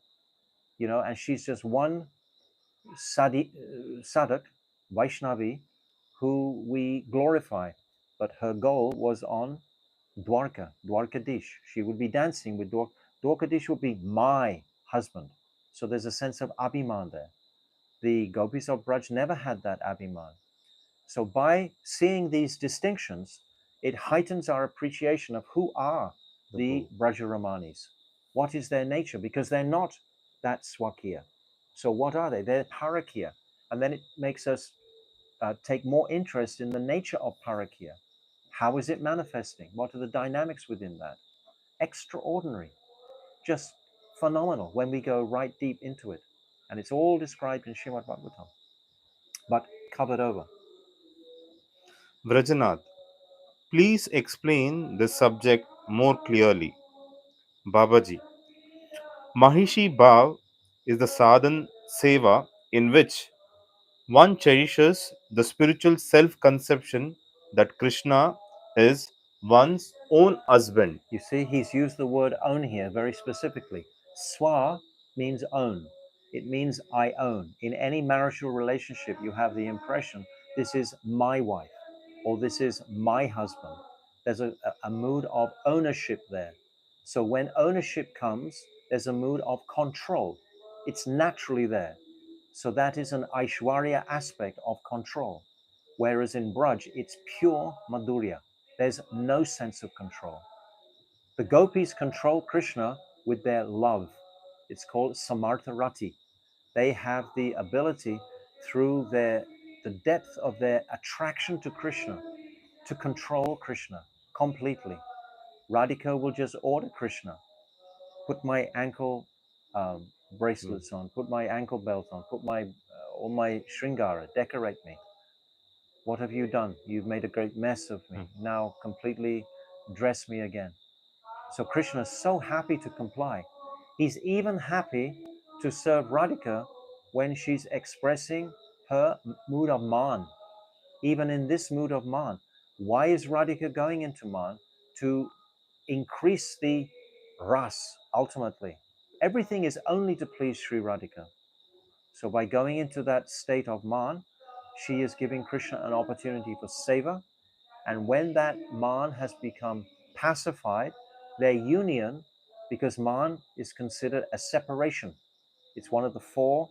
and she's just one sadhak, Vaishnavi, who we glorify. But her goal was on Dwarkadish. She would be dancing with Dwarkadish would be my husband. So there's a sense of Abhiman there. The gopis of Braj never had that Abhiman. So by seeing these distinctions, it heightens our appreciation of who are the Brajaramanis. What is their nature? Because they're not that Swakiya. So what are they? They're Parakiya. And then it makes us take more interest in the nature of Parakiya. How is it manifesting? What are the dynamics within that? Extraordinary, just phenomenal when we go right deep into it. And it's all described in Srimad Bhagavatam, but covered over. Vrajanath, please explain this subject more clearly. Babaji, Mahishi Bhav is the sadhan seva in which one cherishes the spiritual self conception that Krishna is one's own husband. You see, he's used the word own here very specifically. Swa means own. It means I own. In any marital relationship, you have the impression this is my wife or this is my husband. There's a mood of ownership there. So when ownership comes, there's a mood of control. It's naturally there. So that is an Aishwarya aspect of control. Whereas in Braj, it's pure Madhurya. There's no sense of control. The gopis control Krishna with their love. It's called Samartha Rati. They have the ability through the depth of their attraction to Krishna to control Krishna completely. Radhika will just order Krishna, put my ankle bracelets on, put my ankle belt on, put my all my shringara, decorate me. What have you done? You've made a great mess of me. Now completely dress me again. So Krishna is so happy to comply. He's even happy to serve Radhika when she's expressing her mood of man. Even in this mood of man, why is Radhika going into man? To increase the ras ultimately. Everything is only to please Sri Radhika. So by going into that state of man, she is giving Krishna an opportunity for seva. And when that man has become pacified, their union, because man is considered a separation. It's one of the four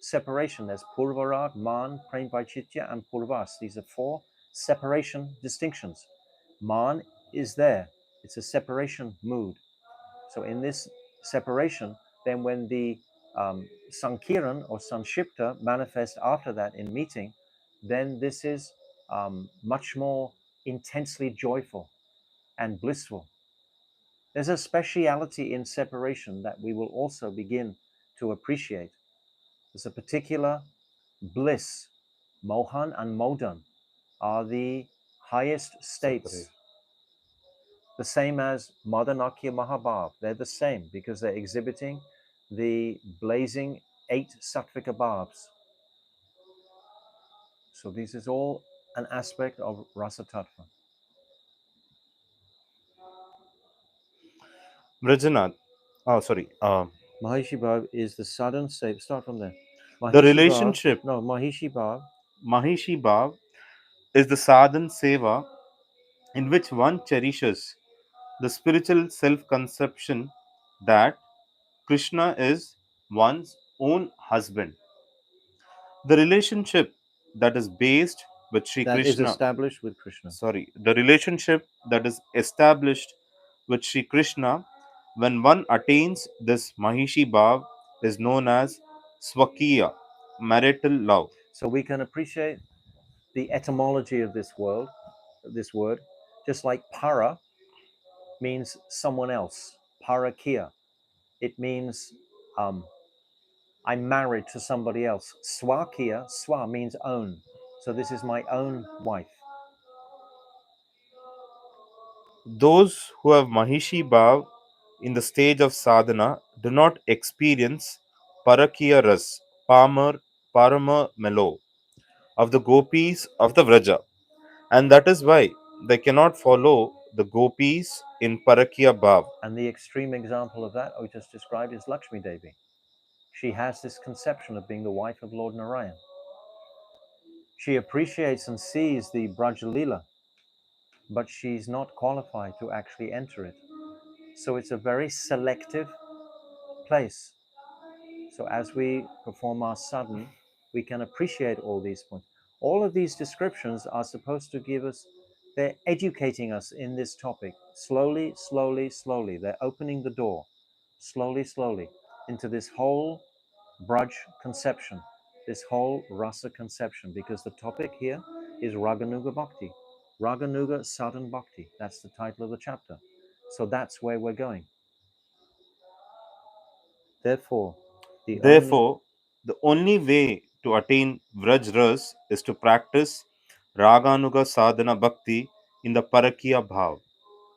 separation. There's Purvarag, Man, Prem Vaititya, and Purvas. These are four separation distinctions. Man is there. It's a separation mood. So in this separation, then when the Sankiran or Sanshipta manifest after that in meeting, then this is much more intensely joyful and blissful. There's a speciality in separation that we will also begin to appreciate. There's a particular bliss. Mohan and Modan are the highest states, the same as Madanakya Mahabhav. They're the same because they're exhibiting the blazing 8 sattvika bhavs. So this is all an aspect of Rasa Tattva. Vrajanath, oh sorry, Mahishi Bhav is the sudden state. Start from there. the Mahishi Bhav, relationship no, Mahishi Bhav, Mahishi Bhav is the sadhan seva in which one cherishes the spiritual self conception that Krishna is one's own husband. The relationship that is based with Sri that is Krishna, established with Krishna. the relationship that is established with Sri Krishna when one attains this Mahishi Bhav is known as Swakiya, marital love. So we can appreciate the etymology of this word, just like para means someone else, parakia. It means I'm married to somebody else. Swakia, swa means own. So this is my own wife. Those who have Mahishi Bhav in the stage of sadhana do not experience Parakiya Ras, Parama Melo of the gopis of the Vraja, and that is why they cannot follow the gopis in Parakiya Bhav. And the extreme example of that I just described is Lakshmi Devi. She has this conception of being the wife of Lord Narayan. She appreciates and sees the Braj Leela, but she's not qualified to actually enter it. So it's a very selective place. So as we perform our sadhana, we can appreciate all these points. All of these descriptions are supposed to give us, they're educating us in this topic. Slowly, slowly, slowly. They're opening the door, slowly, slowly, into this whole Braj conception, this whole rasa conception, because the topic here is Raganuga Bhakti. Raganuga Sadhan Bhakti. That's the title of the chapter. So that's where we're going. Therefore, Therefore, the only way to attain Vraj Ras is to practice Raganuga Sadhana Bhakti in the Parakiya Bhav.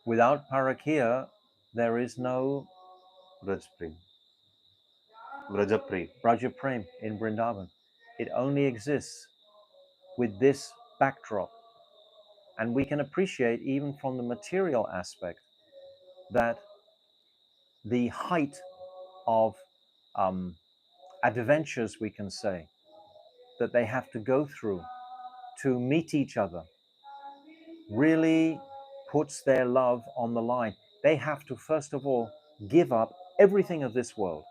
without parakya, there is no Vraj Prem. Vraja Prem. Braja Prem in Vrindavan. It only exists with this backdrop. And we can appreciate, even from the material aspect, that the height of adventures, we can say, that they have to go through to meet each other really puts their love on the line. They have to, first of all, give up everything of this world.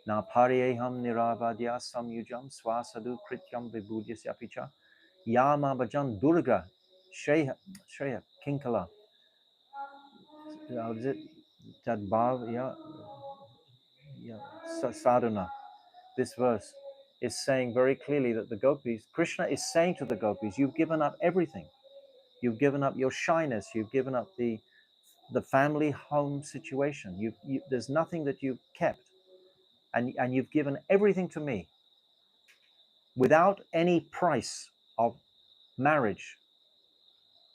Na pariyeham niravadya samyujam swasadu krityam vibhudyasyapicha yama bhajan durga shreya kinkala. How is it? Tadbhav, sadhana. This verse is saying very clearly that the gopis, Krishna is saying to the gopis, you've given up everything. You've given up your shyness. You've given up the family home situation. There's nothing that you've kept, and you've given everything to me without any price of marriage.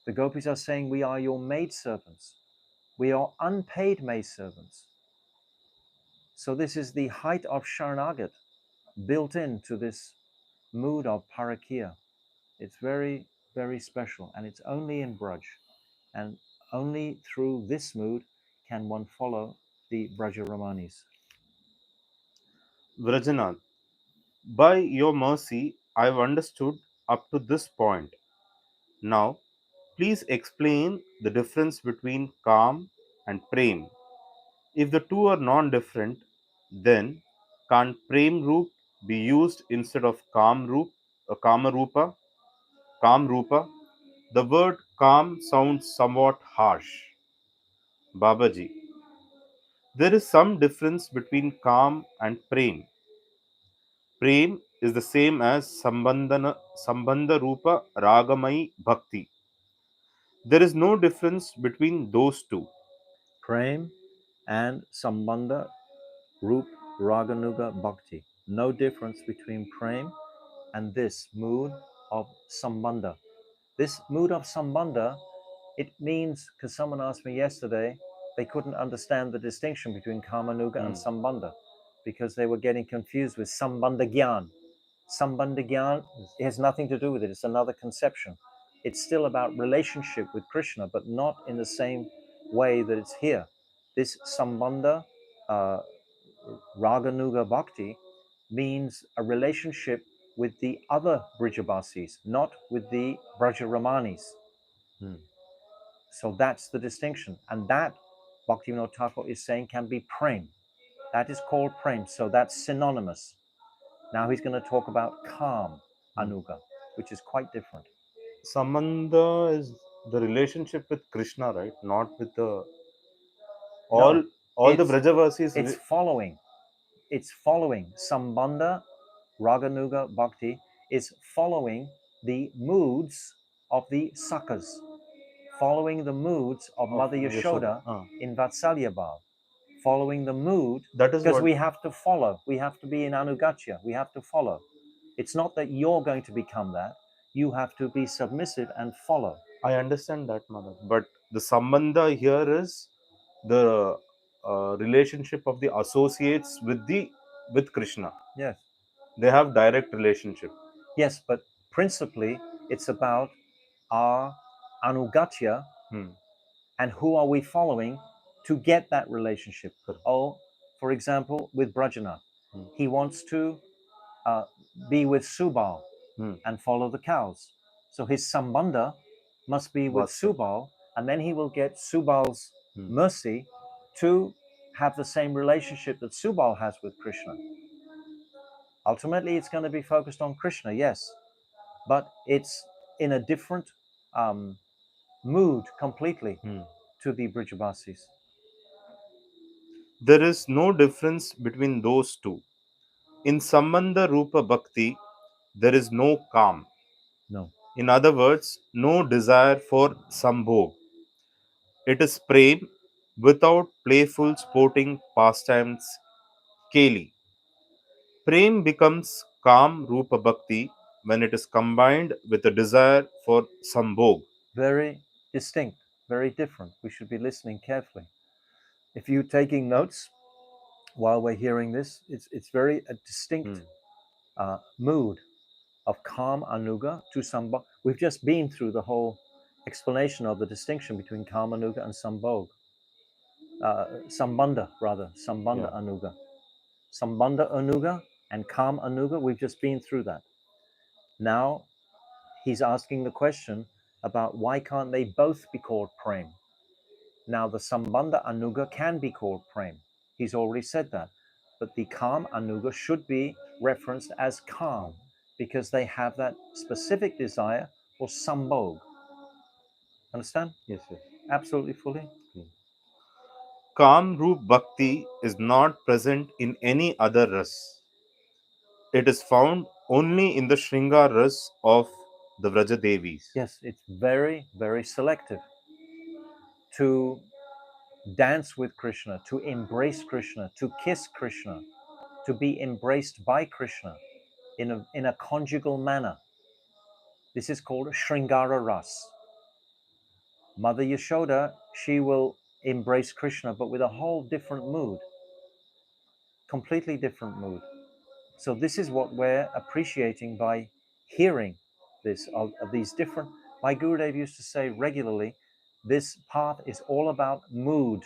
The gopis are saying, we are your maidservants. We are unpaid maidservants. So this is the height of Sharanagat built into this mood of Parakya. It's very, very special, and it's only in Braj. And only through this mood can one follow the Brajaramanis. Vrajanath, by your mercy, I have understood up to this point. Now, please explain the difference between Kam and Prem. If the two are non-different, then can't Prem Roop be used instead of Kamarupa? Kamrupa? The word Kam sounds somewhat harsh. Babaji, there is some difference between Kam and Prem. Prem is the same as Sambandha Rupa Ragamai Bhakti. There is no difference between those two. Prem and Sambandha Rup Raganuga Bhakti. No difference between Prem and this mood of Sambandha. This mood of Sambandha, it means, because someone asked me yesterday, they couldn't understand the distinction between Kamanuga and Sambandha because they were getting confused with Sambandha Gyan. Sambandha Gyan has nothing to do with it. It's another conception. It's still about relationship with Krishna, but not in the same way that it's here. This Sambandha uh, Raganuga Bhakti means a relationship with the other Brijabasis, not with the Brajaramanis. So that's the distinction. And that, Bhaktivinoda Thakur is saying, can be prem. That is called prem. So that's synonymous. Now he's going to talk about calm anuga, which is quite different. Sambandha is the relationship with Krishna, right? Not with the No, all the Brajavasis. it's following. It's following. Sambandha Raganuga Bhakti is following the moods of the Sakas, following the moods of Mother Yashoda in Vatsalya Bhav, following the mood, That is because what we have to follow. We have to be in Anugatya. We have to follow. It's not that you're going to become that. You have to be submissive and follow. I understand that, Mother. But The sambandha here is the relationship of the associates with Krishna. Yes. They have direct relationship. Yes, but principally it's about our anugatya Hmm. and who are we following to get that relationship. Correct. Oh, for example, with Brajanath, he wants to uh, be with Subal Hmm. and follow the cows. So his sambandha must be with Vatsa. Subal, and then he will get Subal's Hmm. mercy to have the same relationship that Subal has with Krishna. Ultimately, it's going to be focused on Krishna, yes, but it's in a different um, mood completely Hmm. to the Brijavasis. There is no difference between those two. In Sambandha Rupa Bhakti, there is no calm. No. In other words, no desire for sambhog. It is prem without playful sporting pastimes. Keli. Prem becomes calm Rupa Bhakti when it is combined with a desire for sambhog. Very distinct, very different. We should be listening carefully. If you're taking notes while we're hearing this, it's very a distinct Hmm. mood of calm anuga to sambhog. We've just been through the whole explanation of the distinction between calm anuga and sambhog. Sambandha, rather, Yeah. sambandha anuga. Sambandha anuga and calm anuga, we've just been through that. Now he's asking the question about why can't they both be called prem? Now the sambandha anuga can be called prem. He's already said that. But the calm anuga should be referenced as calm because they have that specific desire for sambhog. Understand? Yes, yes. Absolutely fully? Kam Roop Bhakti is not present in any other ras. It is found only in the Shringar ras of the Vrajadevis. Yes, it's very, very selective. To dance with Krishna, to embrace Krishna, to kiss Krishna, to be embraced by Krishna in a conjugal manner. This is called Shringara Ras. Mother Yashoda, she will embrace Krishna, but with a whole different mood, completely different mood. So this is what we're appreciating by hearing this of these different. My Gurudev used to say regularly, this path is all about mood.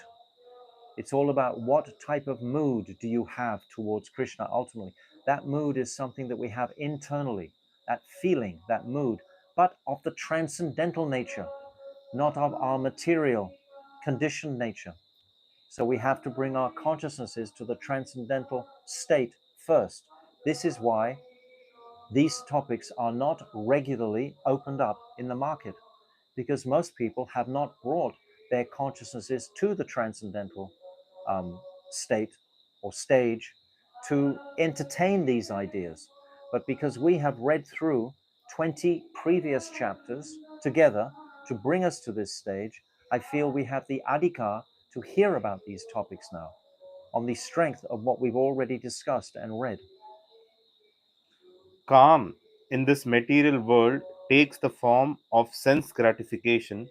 It's all about what type of mood do you have towards Krishna ultimately. That mood is something that we have internally, that feeling, that mood, but of the transcendental nature, not of our material, conditioned nature. So we have to bring our consciousnesses to the transcendental state first. This is why these topics are not regularly opened up in the market, because most people have not brought their consciousnesses to the transcendental state or stage to entertain these ideas. But because we have read through 20 previous chapters together to bring us to this stage, I feel we have the adhikar to hear about these topics now on the strength of what we've already discussed and read. Calm in this material world takes the form of sense gratification,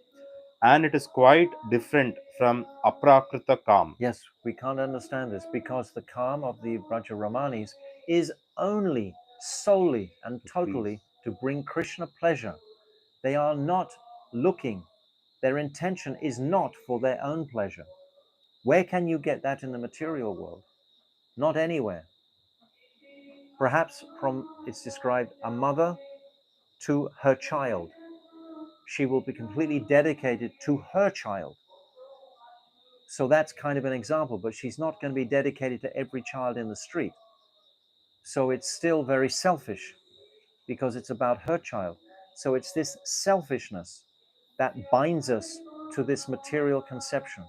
and it is quite different from aprakrita calm. Yes, we can't understand this because the calm of the Brajaramanis is only, solely, and Please. totally to bring Krishna pleasure. They are not looking, their intention is not for their own pleasure. Where can you get that in the material world? Not anywhere. Perhaps from, it's described, a mother to her child. She will be completely dedicated to her child. So that's kind of an example, but she's not going to be dedicated to every child in the street. So it's still very selfish because it's about her child. So it's this selfishness that binds us to this material conception.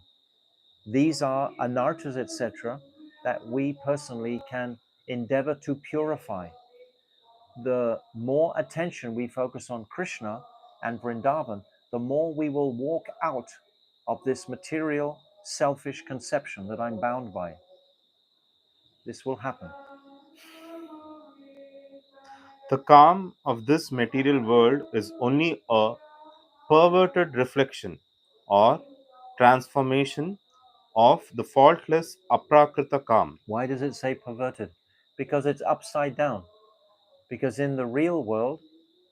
These are anarthas, etc., that we personally can endeavor to purify. The more attention we focus on Krishna and Vrindavan, the more we will walk out of this material, selfish conception that I'm bound by. This will happen. The calm of this material world is only a perverted reflection or transformation of the faultless aprakrita calm. Why does it say perverted? Because it's upside down. Because in the real world,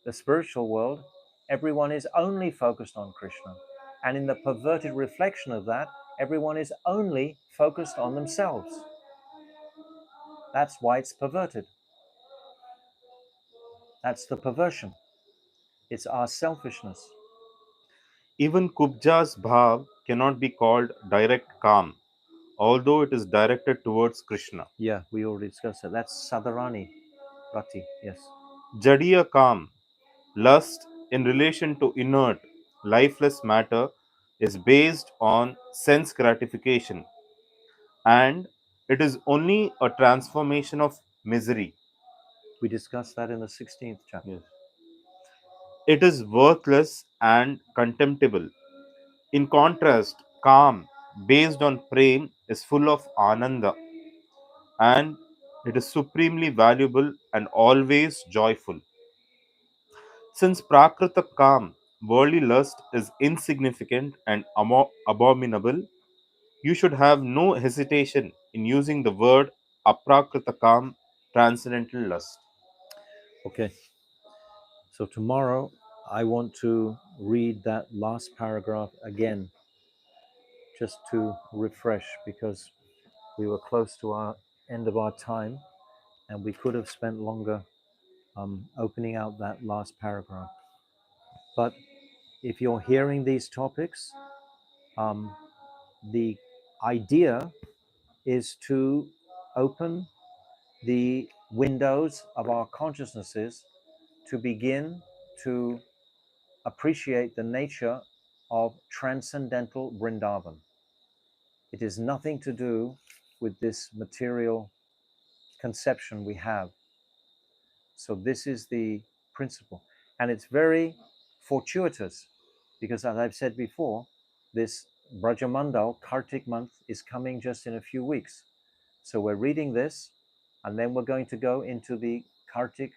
the spiritual world, everyone is only focused on Krishna. And in the perverted reflection of that, everyone is only focused on themselves. That's why it's perverted. That's the perversion. It's our selfishness. Even Kubja's bhav cannot be called direct calm, although it is directed towards Krishna. Yeah, we already discussed that. That's Sadharani Rati, yes. Jadiya calm, lust in relation to inert, lifeless matter, is based on sense gratification, and it is only a transformation of misery. We discussed that in the 16th chapter. Yes. It is worthless and contemptible. In contrast, calm based on prem is full of ananda, and it is supremely valuable and always joyful. Since prakrita calm, worldly lust is insignificant and abominable, you should have no hesitation in using the word aprakrita calm, transcendental lust. Okay, so tomorrow I want to read that last paragraph again, just to refresh, because we were close to our end of our time and we could have spent longer opening out that last paragraph. But if you're hearing these topics, um, the idea is to open the windows of our consciousnesses to begin to appreciate the nature of transcendental Vrindavan. It is nothing to do with this material conception we have. So this is the principle. And it's very fortuitous because, as I've said before, this Brajamandal Kartik month is coming just in a few weeks. So we're reading this, and then we're going to go into the Kartik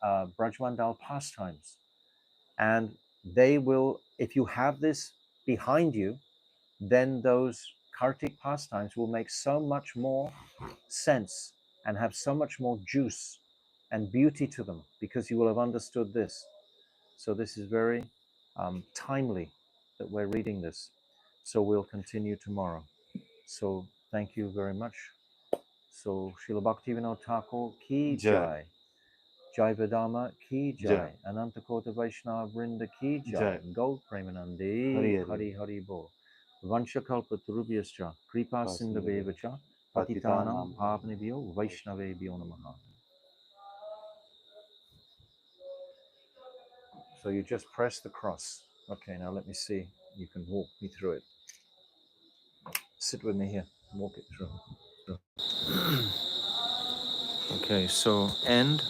Brajmandal pastimes. And they will, if you have this behind you, then those Kartik pastimes will make so much more sense and have so much more juice and beauty to them because you will have understood this. So this is very timely that we're reading this. So we'll continue tomorrow. So thank you very much. So Srila Bhaktivinoda Thakur ki Jai, jai. Jaiva Dharma ki Jai, jai. Anantakota Vaishnava Vrinda ki jai. Jai. Gold Premanandi Hari Hari. Hari Hari Bo. Vanshakalpa Turubhyascha Kripa Vasundara. Sindhavevacha Patitanam Patitanam Pavanebhyo Vaishnavebhyo Namaha. So you just press the cross. Okay, now let me see. You can walk me through it. Sit with me here. Walk it through. Okay, so end.